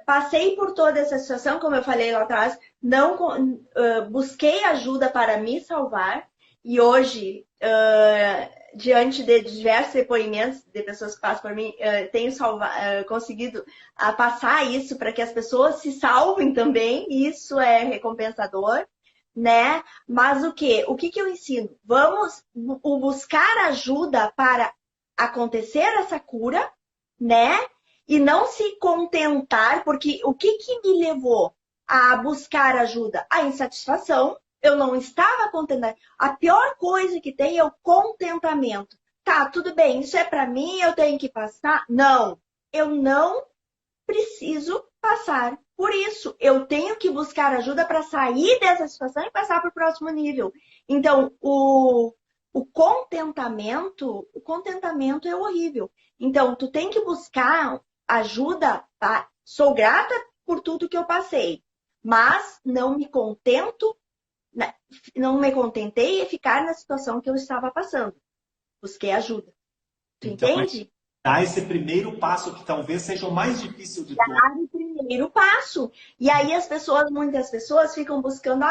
Passei por toda essa situação, como eu falei lá atrás, não busquei ajuda para me salvar e hoje, diante de diversos depoimentos de pessoas que passam por mim, tenho conseguido passar isso para que as pessoas se salvem também, e isso é recompensador, né? Mas o que eu ensino? Vamos buscar ajuda para acontecer essa cura, né? E não se contentar, porque o que me levou a buscar ajuda? A insatisfação. Eu não estava contentada. A pior coisa que tem é o contentamento. Tá, tudo bem, isso é para mim, eu tenho que passar? Não, eu não preciso passar por isso. Eu tenho que buscar ajuda para sair dessa situação e passar para o próximo nível. Então, o contentamento é horrível. Então, tu tem que buscar ajuda, tá? Sou grata por tudo que eu passei, mas não me contentei em ficar na situação que eu estava passando. Busquei ajuda. Tu entende? Dá esse primeiro passo que talvez seja o mais difícil de todos. Dar o primeiro passo. E aí muitas pessoas ficam buscando,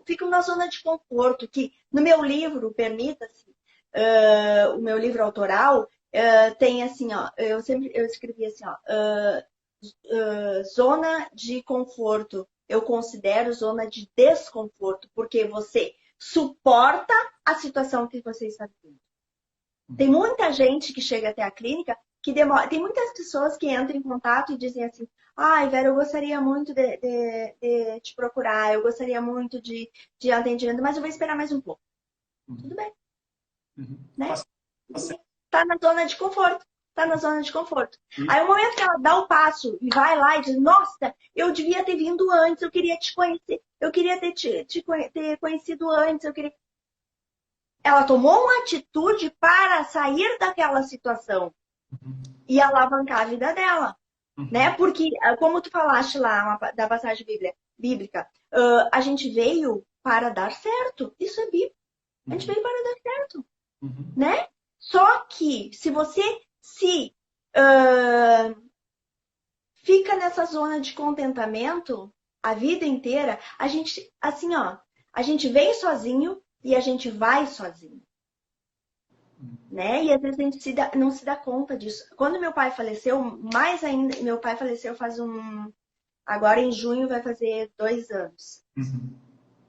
ficam na zona de conforto, que no meu livro, permita-se, o meu livro autoral, tem assim, ó, eu escrevi assim, ó, zona de conforto. Eu considero zona de desconforto, porque você suporta a situação que você está vivendo. Tem muita gente que chega até a clínica que demora. Tem muitas pessoas que entram em contato e dizem assim: ai, Vera, eu gostaria muito de te procurar, eu gostaria muito de atendimento, mas eu vou esperar mais um pouco. Tudo bem. Né? Tá na zona de conforto. Tá na zona de conforto. Aí, o momento que ela dá o passo e vai lá e diz: nossa, eu devia ter vindo antes, eu queria te conhecer, eu queria ter conhecido antes, eu queria. Ela tomou uma atitude para sair daquela situação e alavancar a vida dela, né? Porque, como tu falaste lá da passagem bíblica, a gente veio para dar certo. Isso é bíblico. A gente veio para dar certo, né? Só que se você fica nessa zona de contentamento a vida inteira, a gente, assim, ó, a gente vem sozinho e a gente vai sozinho, né? E às vezes a gente não se dá conta disso. Quando meu pai faleceu, mais ainda, meu pai faleceu agora em junho vai fazer 2 anos.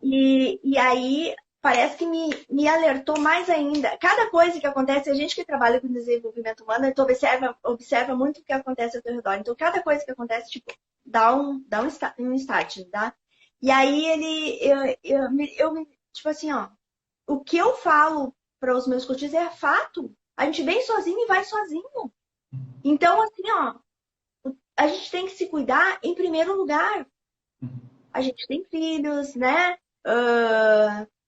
E aí parece que me alertou mais ainda. Cada coisa que acontece, a gente que trabalha com desenvolvimento humano, então observa muito o que acontece ao teu redor. Então, cada coisa que acontece, tipo, dá um start, tá? E aí tipo assim, ó, o que eu falo para os meus coaches é fato. A gente vem sozinho e vai sozinho. Então, assim, ó, a gente tem que se cuidar em primeiro lugar. A gente tem filhos, né?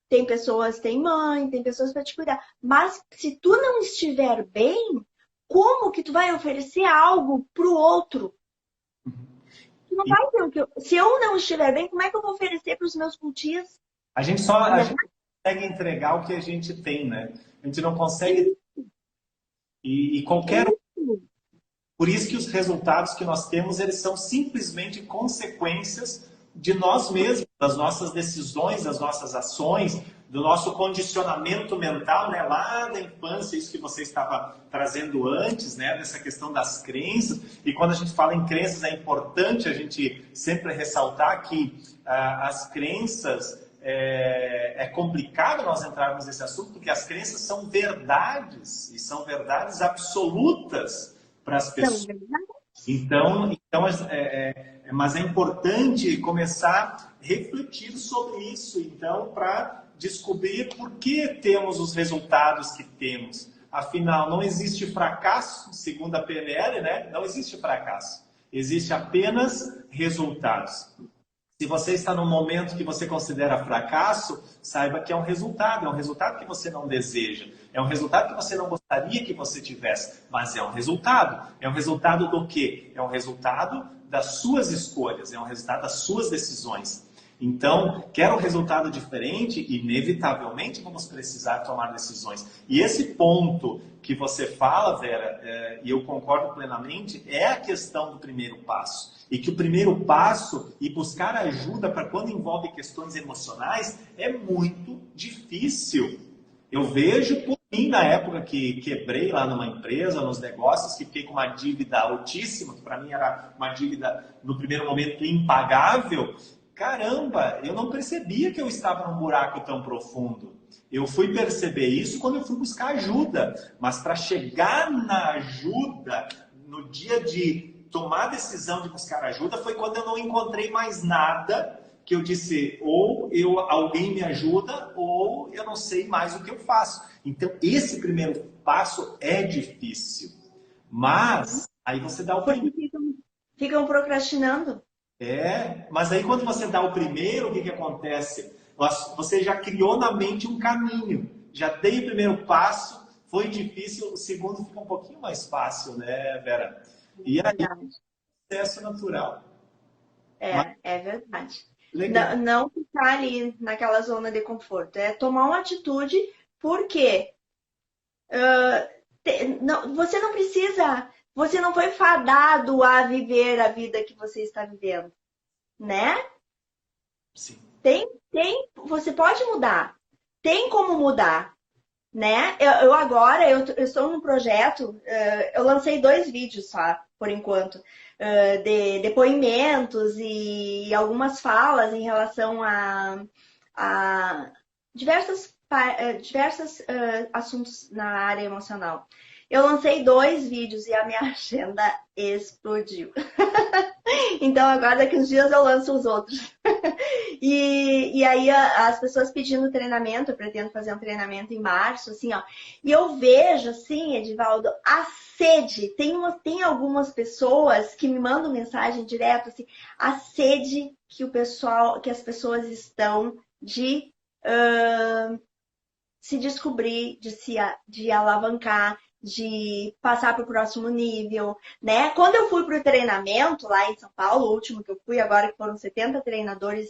Tem pessoas, tem mãe, tem pessoas para te cuidar. Mas se tu não estiver bem, como que tu vai oferecer algo pro outro? Tu não vai ter o que se eu não estiver bem, como é que eu vou oferecer para os meus coaches? A gente consegue entregar o que a gente tem, né? A gente não consegue. E qualquer. Por isso que os resultados que nós temos, eles são simplesmente consequências de nós mesmos, das nossas decisões, das nossas ações, do nosso condicionamento mental, né? Lá da infância, isso que você estava trazendo antes, né? Dessa questão das crenças. E quando a gente fala em crenças, é importante a gente sempre ressaltar que as crenças, é complicado nós entrarmos nesse assunto, porque as crenças são verdades, e são verdades absolutas para as pessoas. Mas é importante começar a refletir sobre isso, então, para descobrir por que temos os resultados que temos. Afinal, não existe fracasso, segundo a PNL, né? Não existe fracasso. Existe apenas resultados. Se você está num momento que você considera fracasso, saiba que é um resultado que você não deseja, é um resultado que você não gostaria que você tivesse, mas é um resultado. É um resultado do quê? É um resultado das suas escolhas, é um resultado das suas decisões. Então, quer um resultado diferente, inevitavelmente vamos precisar tomar decisões. E esse ponto que você fala, Vera, e eu concordo plenamente, é a questão do primeiro passo. E que o primeiro passo e buscar ajuda para quando envolve questões emocionais é muito difícil. Eu vejo por mim, na época que quebrei lá numa empresa, nos negócios, que fiquei com uma dívida altíssima, que para mim era uma dívida, no primeiro momento, impagável. Caramba, eu não percebia que eu estava num buraco tão profundo. Eu fui perceber isso quando eu fui buscar ajuda. Mas para chegar na ajuda, no dia de tomar a decisão de buscar ajuda, foi quando eu não encontrei mais nada, que eu disse, ou alguém me ajuda, ou eu não sei mais o que eu faço. Então, esse primeiro passo é difícil. Mas, aí você dá o primeiro. Ficam procrastinando. Mas aí quando você dá o primeiro, o que acontece? Você já criou na mente um caminho. Já dei o primeiro passo, foi difícil, o segundo fica um pouquinho mais fácil, né, Vera? E aí, é um processo natural. É verdade. Não ficar ali naquela zona de conforto. É tomar uma atitude, porque você não precisa, você não foi fadado a viver a vida que você está vivendo, né? Sim. Você pode mudar. Tem como mudar, né? Eu estou num projeto, eu lancei 2 vídeos só, por enquanto, de depoimentos e algumas falas em relação a diversos assuntos na área emocional. Eu lancei 2 vídeos e a minha agenda explodiu. Então agora daqui uns dias eu lanço os outros. E aí as pessoas pedindo treinamento, eu pretendo fazer um treinamento em março, assim, ó. E eu vejo, assim, Edivaldo, a sede. Tem algumas pessoas que me mandam mensagem direto, assim, a sede que as pessoas estão de se descobrir, de alavancar, de passar para o próximo nível, né? Quando eu fui para o treinamento lá em São Paulo, o último que eu fui agora, que foram 70 treinadores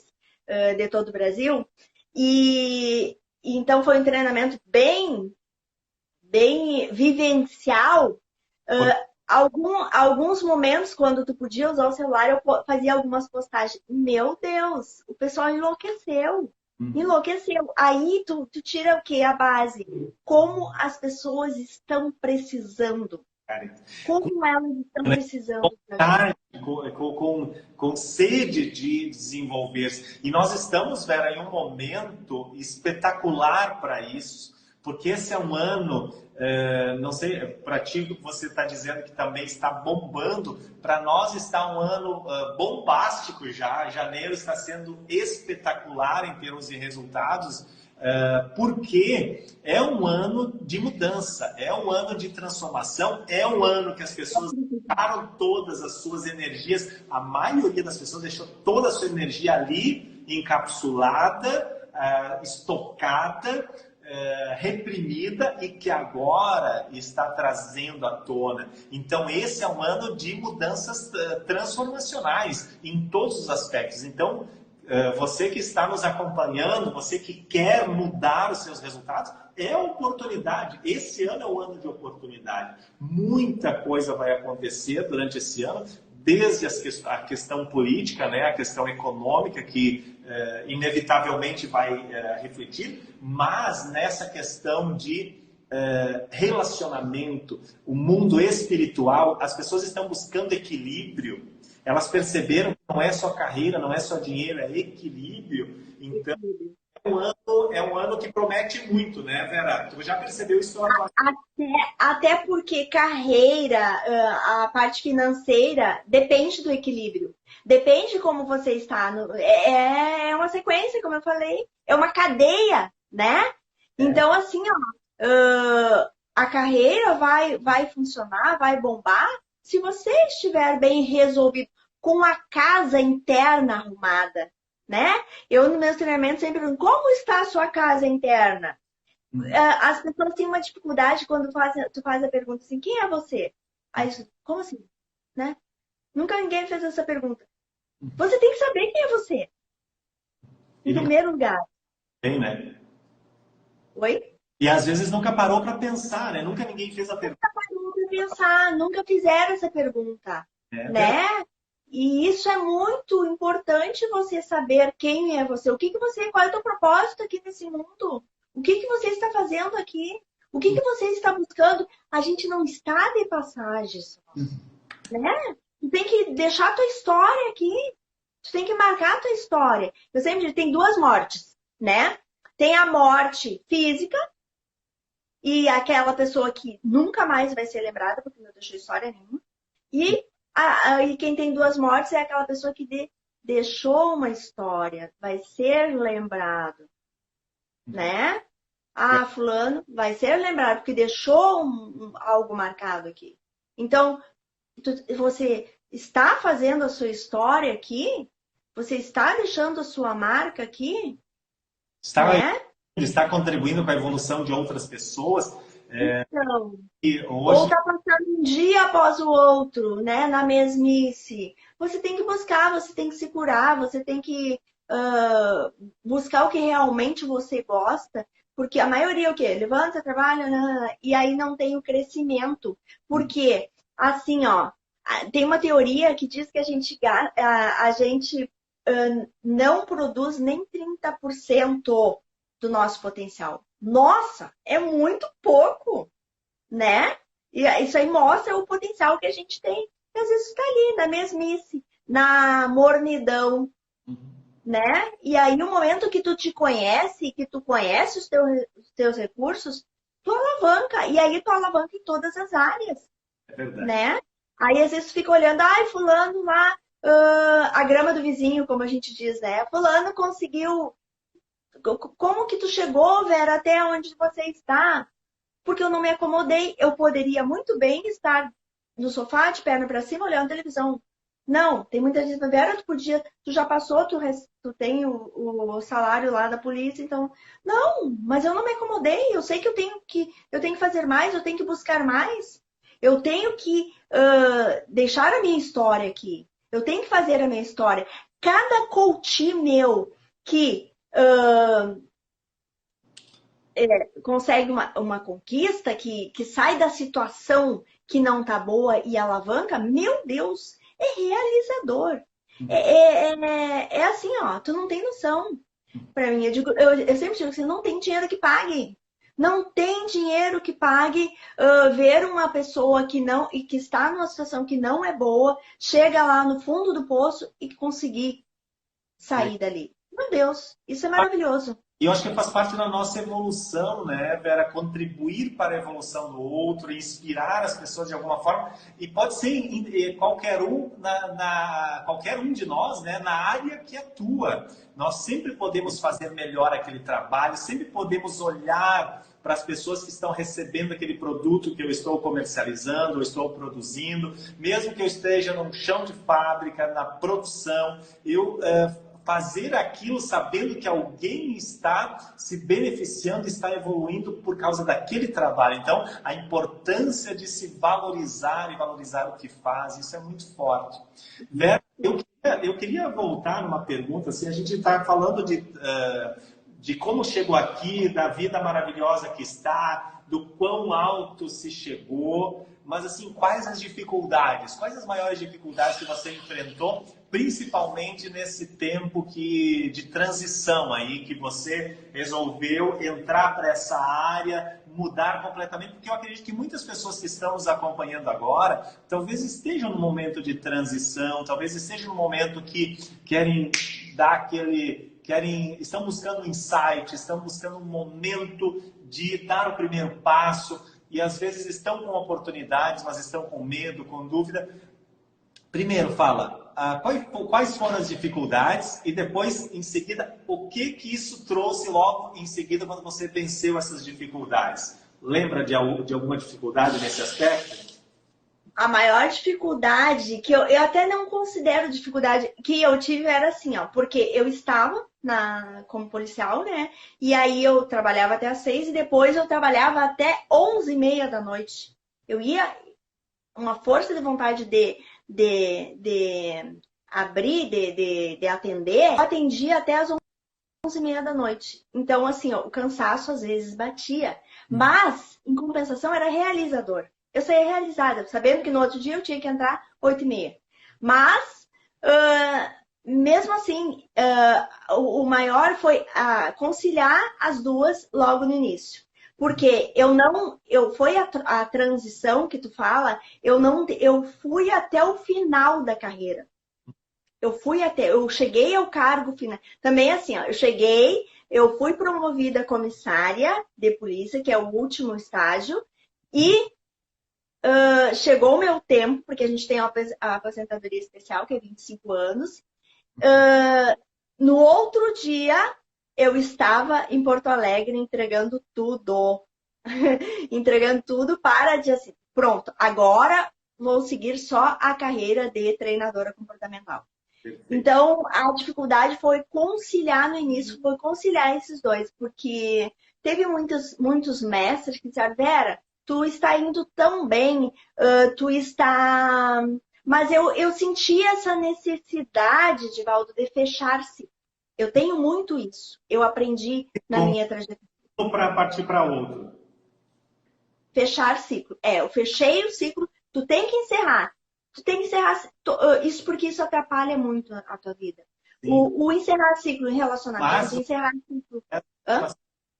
de todo o Brasil, e então foi um treinamento bem vivencial. Alguns momentos, quando tu podia usar o celular, eu fazia algumas postagens. Meu Deus, o pessoal enlouqueceu. Enlouqueceu. Aí tu tira o quê? A base. Como as pessoas estão precisando. Como elas estão precisando. Com sede de desenvolver-se. E nós estamos, Vera, em um momento espetacular para isso. Porque esse é um ano, não sei, para ti você está dizendo que também está bombando, para nós está um ano bombástico já, janeiro está sendo espetacular em termos de resultados, porque é um ano de mudança, é um ano de transformação, é um ano que as pessoas deixaram todas as suas energias, a maioria das pessoas deixou toda a sua energia ali, encapsulada, estocada, reprimida e que agora está trazendo à tona. Então esse é um ano de mudanças transformacionais em todos os aspectos. Então você que está nos acompanhando, você que quer mudar os seus resultados, é oportunidade. Esse ano é o ano de oportunidade. Muita coisa vai acontecer durante esse ano. desde a questão política, né, a questão econômica, que inevitavelmente vai refletir, mas nessa questão de relacionamento, o mundo espiritual, as pessoas estão buscando equilíbrio. Elas perceberam que não é só carreira, não é só dinheiro, é equilíbrio. Então, é um ano que promete muito, né, Vera? Tu já percebeu isso na tua... Até porque carreira, a parte financeira, depende do equilíbrio. Depende de como você está. É uma sequência, como eu falei. É uma cadeia, né? Então, assim, ó, a carreira vai funcionar, vai bombar, se você estiver bem resolvido, com a casa interna arrumada, né? Eu, no meu treinamento, sempre pergunto, como está a sua casa interna? As pessoas têm uma dificuldade quando tu faz a pergunta assim, quem é você? Aí, como assim? Né? Nunca ninguém fez essa pergunta. Você tem que saber quem é você. Em primeiro lugar. Tem, né? Oi? E às vezes nunca parou para pensar, né? Nunca ninguém fez a pergunta. Nunca parou para pensar, nunca fizeram essa pergunta, né? E isso é muito importante, você saber quem é você, qual é o teu propósito aqui nesse mundo, o que você está fazendo aqui, o que você está buscando. A gente não está de passagem, né? Tu tem que deixar a tua história aqui, tu tem que marcar a tua história. Eu sempre digo, tem duas mortes, né? Tem a morte física, e aquela pessoa que nunca mais vai ser lembrada, porque não deixou história nenhuma. E quem tem duas mortes é aquela pessoa que deixou uma história, vai ser lembrado, né? Ah, fulano vai ser lembrado, porque deixou algo marcado aqui. Então, você está fazendo a sua história aqui? Você está deixando a sua marca aqui? Está contribuindo com a evolução de outras pessoas. Então, hoje... ou está passando um dia após o outro, né, na mesmice. Você tem que buscar, você tem que se curar, você tem que buscar o que realmente você gosta, porque a maioria o quê? Levanta, trabalha, e aí não tem o crescimento. Porque, assim, ó, tem uma teoria que diz que a gente não produz nem 30% do nosso potencial. Nossa, é muito pouco, né? E isso aí mostra o potencial que a gente tem. E às vezes está ali, na mesmice, na mornidão, né? E aí, no momento que tu te conhece, que tu conhece os teus recursos, tu alavanca. E aí, tu alavanca em todas as áreas, né? Aí, às vezes, tu fica olhando, ai, fulano lá, a grama do vizinho, como a gente diz, né? Fulano conseguiu... Como que tu chegou, Vera, até onde você está? Porque eu não me acomodei. Eu poderia muito bem estar no sofá, de perna para cima, olhando televisão. Não, tem muita gente, Vera, tu já passou, tu tem o salário lá da polícia, então... Não, mas eu não me acomodei. Eu sei que eu tenho que fazer mais, eu tenho que buscar mais. Eu tenho que deixar a minha história aqui. Eu tenho que fazer a minha história. Cada coach meu que... consegue uma conquista, que sai da situação que não tá boa e alavanca, meu Deus, é realizador. É assim, ó, tu não tem noção. Para mim, eu sempre digo assim, não tem dinheiro que pague. Não tem dinheiro que pague ver uma pessoa que está numa situação que não é boa, chega lá no fundo do poço e conseguir sair dali. Meu Deus, isso é maravilhoso. E eu acho que faz parte da nossa evolução, né, Vera? Contribuir para a evolução do outro, inspirar as pessoas de alguma forma. E pode ser qualquer um de nós, né, na área que atua. Nós sempre podemos fazer melhor aquele trabalho, sempre podemos olhar para as pessoas que estão recebendo aquele produto que eu estou comercializando, eu estou produzindo. Mesmo que eu esteja num chão de fábrica, na produção, fazer aquilo sabendo que alguém está se beneficiando, está evoluindo por causa daquele trabalho. Então, a importância de se valorizar e valorizar o que faz, isso é muito forte. Vera, eu queria voltar numa pergunta, assim, a gente está falando de como chegou aqui, da vida maravilhosa que está, do quão alto se chegou, mas assim, quais as dificuldades? Quais as maiores dificuldades que você enfrentou, principalmente nesse tempo de transição aí, que você resolveu entrar para essa área, mudar completamente? Porque eu acredito que muitas pessoas que estão nos acompanhando agora, talvez estejam no momento de transição, talvez estejam no momento que querem dar estão buscando insight, estão buscando um momento de dar o primeiro passo, e às vezes estão com oportunidades, mas estão com medo, com dúvida. Primeiro, fala quais foram as dificuldades e depois, em seguida, o que isso trouxe logo em seguida quando você venceu essas dificuldades. Lembra de alguma dificuldade nesse aspecto? A maior dificuldade, que eu até não considero dificuldade, que eu tive era assim, ó, porque eu estava como policial, né? E aí eu trabalhava até às 6 e depois eu trabalhava até 11h30 da noite. Eu ia, uma força de vontade de abrir, de atender, eu atendia até às 11h30 da noite. Então, assim, ó, o cansaço às vezes batia, mas, em compensação, era realizador. Eu saía realizada, sabendo que no outro dia eu tinha que entrar 8h30. Mas, mesmo assim, o maior foi conciliar as duas logo no início. Porque foi a transição que tu fala, eu fui até o final da carreira. Eu cheguei ao cargo final. Também assim, ó, eu fui promovida a comissária de polícia, que é o último estágio, e chegou o meu tempo, porque a gente tem a aposentadoria especial, que é 25 anos. No outro dia, eu estava em Porto Alegre entregando tudo. Entregando tudo para dizer assim, pronto, agora vou seguir só a carreira de treinadora comportamental. Então, a dificuldade foi conciliar no início, foi conciliar esses dois, porque teve muitos mestres que disseram, Vera, tu está indo tão bem, Mas eu senti essa necessidade, Divaldo, de fechar-se. Eu tenho muito isso. Eu aprendi na minha trajetória. Para partir para outro. Fechar ciclo. Eu fechei o ciclo, tu tem que encerrar. Tu tem que encerrar isso porque isso atrapalha muito a tua vida. O encerrar ciclo em relacionamento, encerrar ciclo.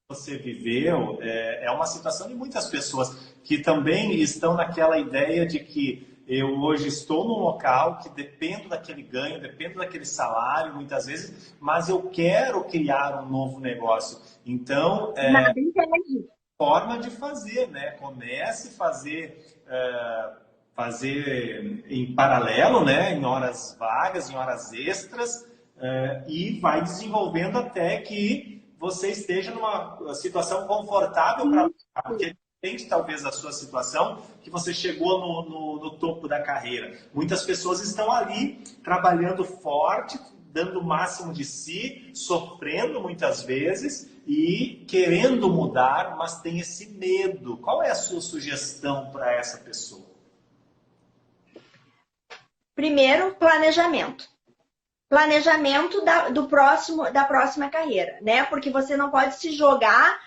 Você viveu é uma situação de muitas pessoas que também estão naquela ideia de que eu hoje estou num local que dependo daquele ganho, dependo daquele salário, muitas vezes, mas eu quero criar um novo negócio. Então, forma de fazer, né? Comece a fazer em paralelo, né? Em horas vagas, em horas extras, e vai desenvolvendo até que você esteja numa situação confortável para porque depende talvez da sua situação que você chegou no topo da carreira. Muitas pessoas estão ali trabalhando forte, dando o máximo de si, sofrendo muitas vezes e querendo mudar, mas tem esse medo. Qual é a sua sugestão para essa pessoa? Primeiro, planejamento. Planejamento da próxima carreira, né? Porque você não pode se jogar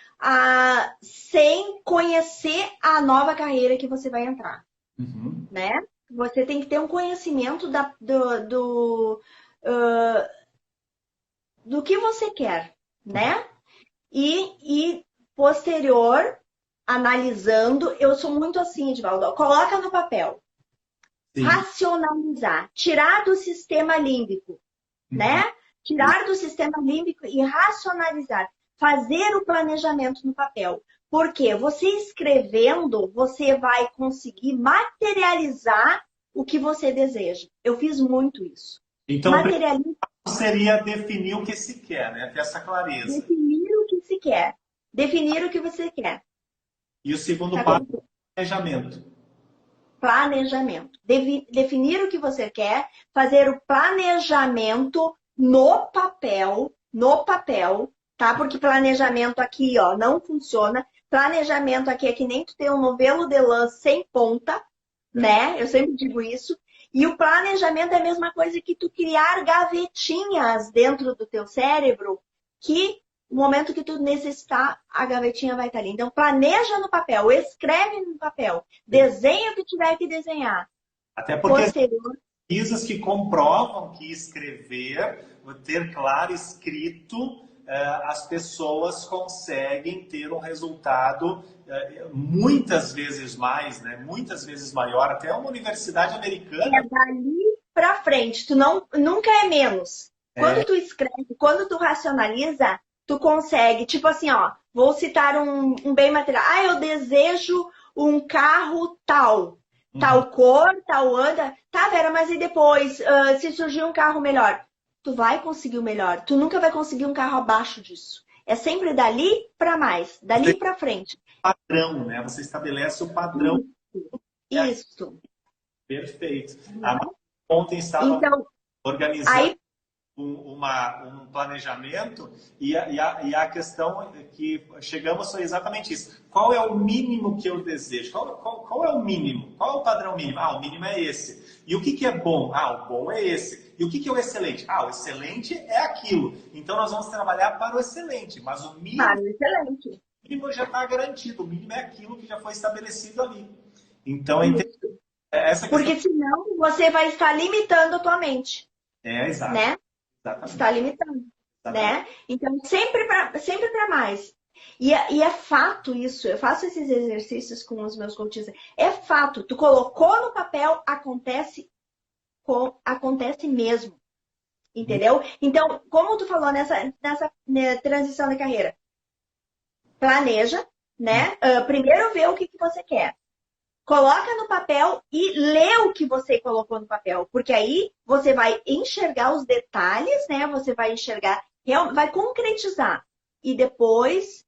sem conhecer a nova carreira que você vai entrar, né? Você tem que ter um conhecimento do que você quer, né? E posterior, analisando, eu sou muito assim, Edvaldo, coloca no papel. Sim. Racionalizar, tirar do sistema límbico, né? Tirar do sistema límbico e racionalizar. Fazer o planejamento no papel. Porque você escrevendo, você vai conseguir materializar o que você deseja. Eu fiz muito isso. Então, seria definir o que se quer, né? Ter essa clareza. Definir o que se quer. Definir o que você quer. E o segundo passo é planejamento. Planejamento. Definir o que você quer, fazer o planejamento no papel, tá? Porque planejamento aqui, ó, não funciona. Planejamento aqui é que nem tu ter um novelo de lã sem ponta, né? Eu sempre digo isso. E o planejamento é a mesma coisa que tu criar gavetinhas dentro do teu cérebro que o momento que tu necessitar, a gavetinha vai estar ali. Então, planeja no papel, escreve no papel, desenha o que tiver que desenhar. Até porque Posterior. pesquisas que comprovam que escrever, ter claro escrito, as pessoas conseguem ter um resultado muitas vezes mais, né? Muitas vezes maior. Até uma universidade americana. É dali para frente, tu não, nunca é menos. Quando tu escreve, quando tu racionaliza, tu consegue, tipo assim, ó, vou citar um bem material. Ah, eu desejo um carro tal. Tal cor, tal anda. Tá, Vera, mas e depois, se surgir um carro melhor? Tu vai conseguir o melhor. Tu nunca vai conseguir um carro abaixo disso. É sempre dali para mais, dali para frente. Padrão, né? Você estabelece o padrão. Isso. Perfeito. Ontem estava organizando aí, um planejamento e a questão que chegamos foi exatamente isso. Qual é o mínimo que eu desejo? Qual é o mínimo? Qual é o padrão mínimo? Ah, o mínimo é esse. E o que é bom? Ah, o bom é esse. E o que é o excelente? Ah, o excelente é aquilo. Então nós vamos trabalhar para o excelente, mas o mínimo, excelente. O mínimo já está garantido. O mínimo é aquilo que já foi estabelecido ali. Então, essa questão... Porque senão você vai estar limitando a tua mente. Exato. Né? Exatamente. Está limitando. Né? Então, sempre para mais. E é fato isso. Eu faço esses exercícios com os meus coaches. É fato. Tu colocou no papel, acontece mesmo. Entendeu? Então, como tu falou nessa transição da carreira, planeja, né? Primeiro vê o que você quer. Coloca no papel e lê o que você colocou no papel, porque aí você vai enxergar os detalhes, né? Você vai enxergar, vai concretizar. E depois,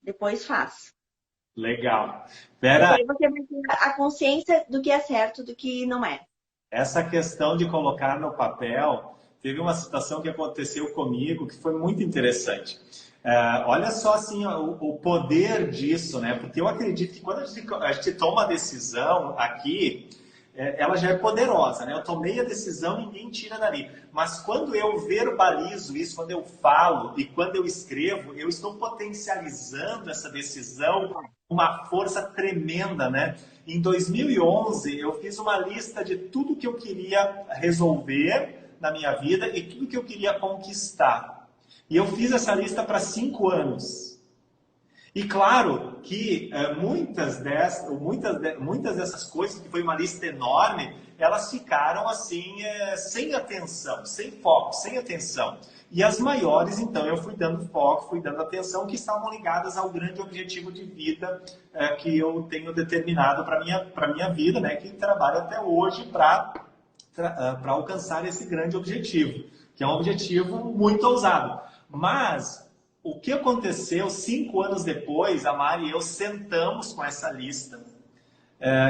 depois faz. Legal. Vera, aí você vai ter a consciência do que é certo, do que não é. Essa questão de colocar no papel, teve uma situação que aconteceu comigo que foi muito interessante. Olha só assim, o poder disso, né? Porque eu acredito que quando a gente toma a decisão aqui, ela já é poderosa, né? Eu tomei a decisão, ninguém tira dali. Mas quando eu verbalizo isso, quando eu falo e quando eu escrevo, eu estou potencializando essa decisão com uma força tremenda, né? Em 2011, eu fiz uma lista de tudo que eu queria resolver na minha vida e tudo que eu queria conquistar. E eu fiz essa lista para 5 anos. E claro que muitas dessas coisas, que foi uma lista enorme, elas ficaram assim, sem atenção, sem foco, sem atenção. E as maiores, então, eu fui dando foco, fui dando atenção, que estavam ligadas ao grande objetivo de vida que eu tenho determinado para minha vida, né, que trabalho até hoje para alcançar esse grande objetivo, que é um objetivo muito ousado. Mas o que aconteceu 5 anos depois, a Mari e eu sentamos com essa lista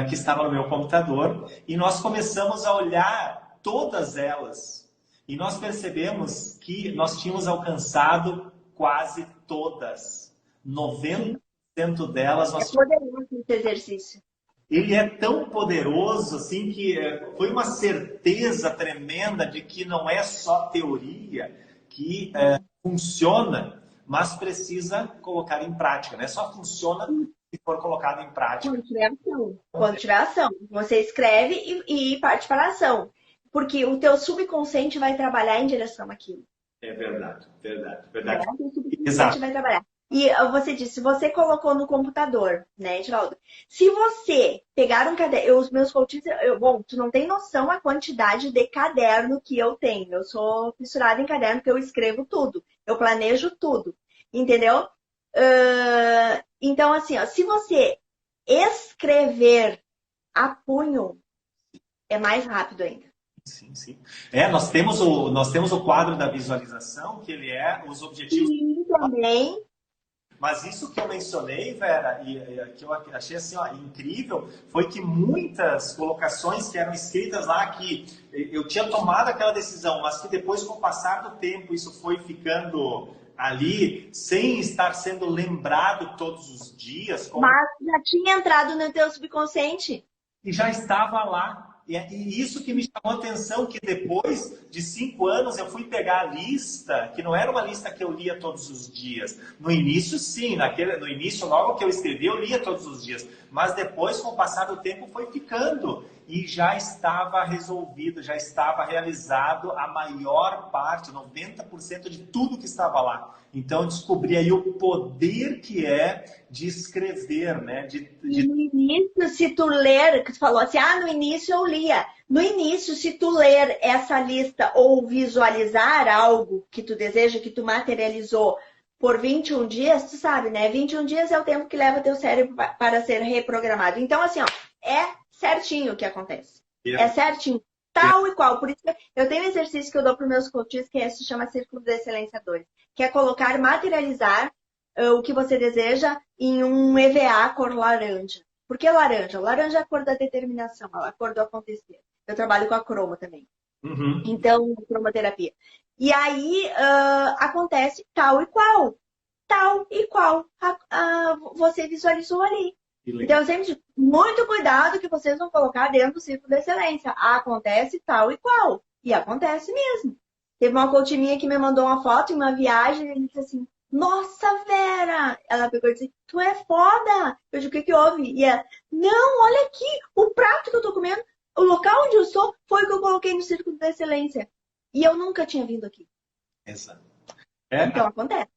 que estava no meu computador e nós começamos a olhar todas elas e nós percebemos que nós tínhamos alcançado quase todas, 90% delas. É poderoso esse exercício. Ele é tão poderoso assim que foi uma certeza tremenda de que não é só teoria que funciona, mas precisa colocar em prática, né? Só funciona se for colocado em prática. Quando tiver ação. Você escreve e parte para a ação. Porque o teu subconsciente vai trabalhar em direção àquilo. É verdade. O subconsciente vai trabalhar. E você disse, você colocou no computador, né, Geraldo? Se você pegar um caderno, os meus coaches, bom, tu não tem noção a quantidade de caderno que eu tenho. Eu sou fissurada em caderno porque eu escrevo tudo, eu planejo tudo, entendeu? Então, assim, ó, se você escrever a punho, é mais rápido ainda. Sim. Nós temos o quadro da visualização, que ele é os objetivos. Sim, também. Mas isso que eu mencionei, Vera, e que eu achei assim, incrível, foi que muitas colocações que eram escritas lá, que eu tinha tomado aquela decisão, mas que depois, com o passar do tempo, isso foi ficando ali, sem estar sendo lembrado todos os dias. Mas já tinha entrado no teu subconsciente. E já estava lá. E isso que me chamou a atenção, que depois de 5 anos eu fui pegar a lista, que não era uma lista que eu lia todos os dias. No início, sim, no início, logo que eu escrevi, eu lia todos os dias. Mas depois, com o passar do tempo, foi ficando. E já estava resolvido, já estava realizado a maior parte, 90% de tudo que estava lá. Então, eu descobri aí o poder que é de escrever, né? E no início, se tu ler, que tu falou assim, no início eu lia. No início, se tu ler essa lista ou visualizar algo que tu deseja, que tu materializou por 21 dias, tu sabe, né? 21 dias é o tempo que leva teu cérebro para ser reprogramado. Então, assim, ó, é certinho o que acontece. É certinho. Tal e qual. Por isso que eu tenho um exercício que eu dou para os meus coaches, que se chama Círculo de Excelência 2, que é colocar, materializar o que você deseja em um EVA cor laranja. Por que laranja? Laranja é a cor da determinação, a cor do acontecer. Eu trabalho com a croma também. Uhum. Então, cromoterapia. E aí acontece tal e qual. Tal e qual você visualizou ali. Então, eu sempre digo, muito cuidado que vocês vão colocar dentro do círculo de excelência. Acontece tal e qual. E acontece mesmo. Teve uma coach minha que me mandou uma foto em uma viagem e disse assim, nossa, Vera! Ela pegou e disse, tu é foda! Eu digo, o que que houve? E ela, não, olha aqui, o prato que eu tô comendo, o local onde eu estou, foi o que eu coloquei no círculo de excelência. E eu nunca tinha vindo aqui. Exato. Então, acontece.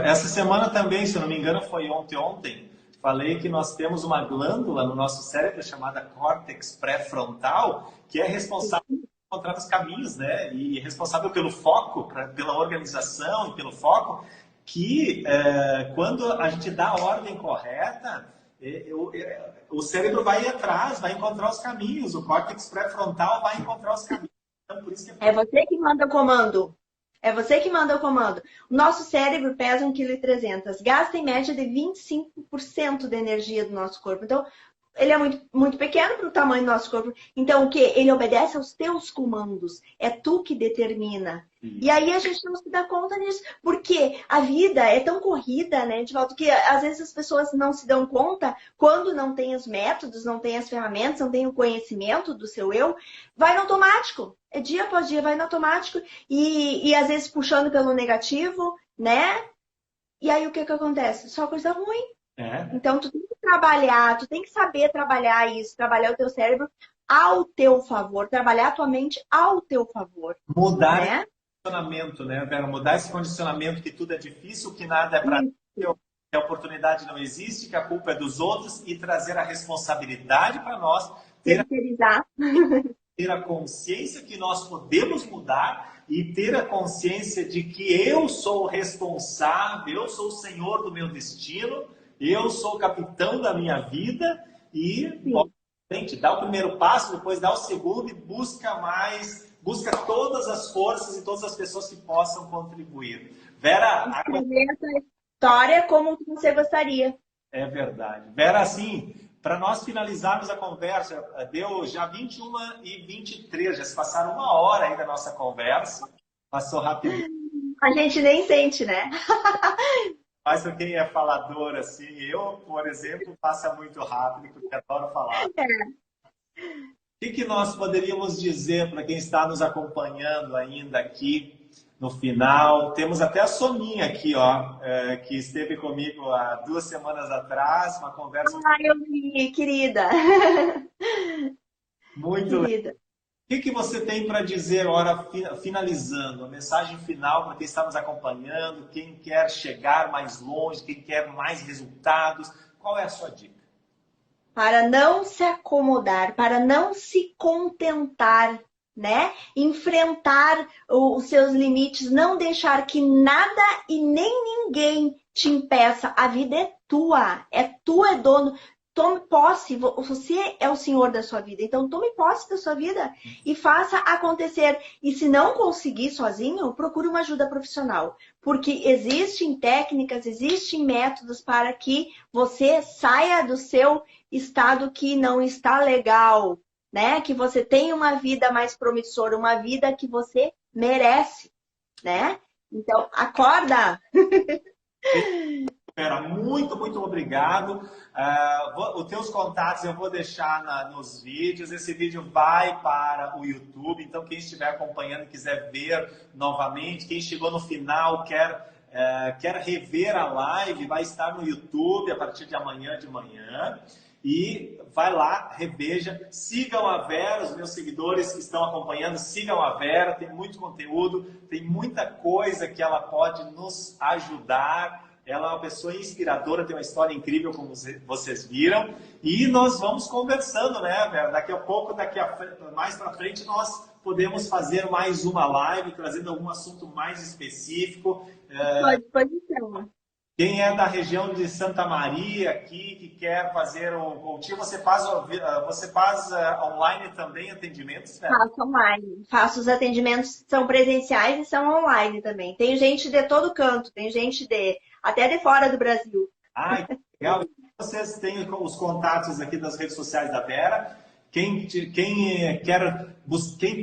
Essa semana também, se eu não me engano, foi ontem, falei que nós temos uma glândula no nosso cérebro chamada córtex pré-frontal, que é responsável por encontrar os caminhos, né? E responsável pelo foco, pela organização e pelo foco, que quando a gente dá a ordem correta, o cérebro vai ir atrás, vai encontrar os caminhos, o córtex pré-frontal vai encontrar os caminhos. Então, por isso que é você que manda o comando. É você que manda o comando. O nosso cérebro pesa 1,3 kg, gasta em média de 25% da energia do nosso corpo. Então, ele é muito, muito pequeno para o tamanho do nosso corpo. Então, o quê? Ele obedece aos teus comandos. É tu que determina. E aí a gente não se dá conta disso. Porque a vida é tão corrida, né, Edivaldo, que às vezes as pessoas não se dão conta quando não tem os métodos, não tem as ferramentas, não tem o conhecimento do seu eu, vai no automático. É dia após dia, vai no automático. E às vezes puxando pelo negativo, né? E aí o que acontece? Só coisa ruim. Então, tu tem que trabalhar, tu tem que saber trabalhar isso, trabalhar o teu cérebro ao teu favor, trabalhar a tua mente ao teu favor. Mudar esse condicionamento, né, Vera? Mudar esse condicionamento que tudo é difícil, que nada é para ti, que a oportunidade não existe, que a culpa é dos outros e trazer a responsabilidade para nós, ter a consciência que nós podemos mudar e ter a consciência de que eu sou o responsável, eu sou o senhor do meu destino, eu sou o capitão da minha vida e dá o primeiro passo, depois dá o segundo e busca mais, busca todas as forças e todas as pessoas que possam contribuir. Vera, escrever essa história como você gostaria. É verdade. Vera, assim, para nós finalizarmos a conversa, deu já 21h23, já se passaram 1 hora aí da nossa conversa, passou rapidinho. A gente nem sente, né? Mas para quem é falador, assim, eu, por exemplo, passa muito rápido, porque adoro falar. O que nós poderíamos dizer para quem está nos acompanhando ainda aqui no final? Temos até a Soninha aqui, ó, que esteve comigo há 2 semanas atrás, uma conversa... eu vi, querida. Muito legal. O que você tem para dizer, agora, finalizando, a mensagem final para quem está nos acompanhando, quem quer chegar mais longe, quem quer mais resultados, qual é a sua dica? Para não se acomodar, para não se contentar, né? Enfrentar os seus limites, não deixar que nada e nem ninguém te impeça. A vida é tua, é dono. Tome posse, você é o senhor da sua vida, então tome posse da sua vida e faça acontecer. E se não conseguir sozinho, procure uma ajuda profissional, porque existem técnicas, existem métodos para que você saia do seu estado que não está legal, né? Que você tenha uma vida mais promissora, uma vida que você merece, né? Então, acorda! Vera, muito, muito obrigado. Os teus contatos eu vou deixar nos vídeos. Esse vídeo vai para o YouTube, então quem estiver acompanhando e quiser ver novamente, quem chegou no final, quer rever a live, vai estar no YouTube a partir de amanhã de manhã. E vai lá, reveja, sigam a Vera, os meus seguidores que estão acompanhando, sigam a Vera, tem muito conteúdo, tem muita coisa que ela pode nos ajudar. Ela é uma pessoa inspiradora, tem uma história incrível, como vocês viram. E nós vamos conversando, né, Vera? Daqui a pouco, mais para frente, nós podemos fazer mais uma live, trazendo algum assunto mais específico. Pode ser. Quem é da região de Santa Maria aqui, que quer fazer o coaching, você faz online também atendimentos? Né? Faço online. Faço os atendimentos, são presenciais e são online também. Tem gente de todo canto, tem gente até de fora do Brasil. Ah, que legal. Vocês têm os contatos aqui das redes sociais da Vera. Quem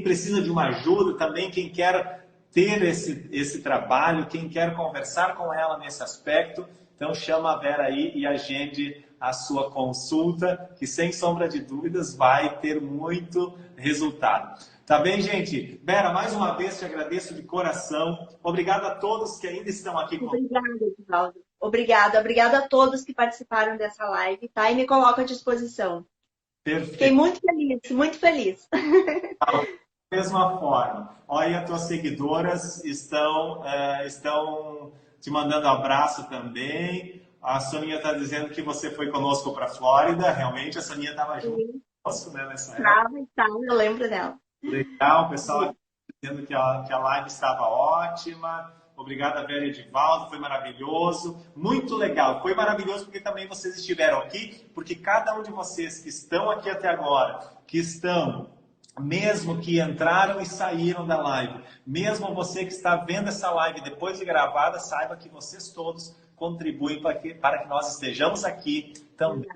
precisa de uma ajuda também, quem quer ter esse trabalho, quem quer conversar com ela nesse aspecto, então chama a Vera aí e agende a sua consulta, que sem sombra de dúvidas vai ter muito resultado. Tá bem, gente? Vera, mais uma vez te agradeço de coração. Obrigado a todos que ainda estão aqui conosco. Obrigada, Edivaldo. Obrigada a todos que participaram dessa live, tá? E me coloco à disposição. Perfeito. Fiquei muito feliz, muito feliz. Da mesma forma. Olha, as tuas seguidoras estão te mandando abraço também. A Soninha está dizendo que você foi conosco para a Flórida. Realmente, a Soninha estava junto conosco, né, nessa época. Estava, eu lembro dela. Legal, o pessoal dizendo que a live estava ótima. Obrigado, Vera e Edivaldo, foi maravilhoso. Muito legal, foi maravilhoso porque também vocês estiveram aqui, porque cada um de vocês que estão aqui até agora, mesmo que entraram e saíram da live, mesmo você que está vendo essa live depois de gravada, saiba que vocês todos contribuem para que nós estejamos aqui também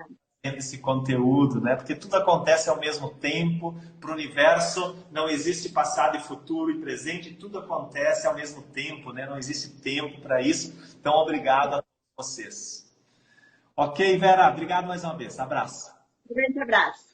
tendo esse conteúdo, né? Porque tudo acontece ao mesmo tempo, para o universo não existe passado e futuro e presente, tudo acontece ao mesmo tempo, né? Não existe tempo para isso, então obrigado a vocês. Ok, Vera, obrigado mais uma vez, abraço. Um grande abraço.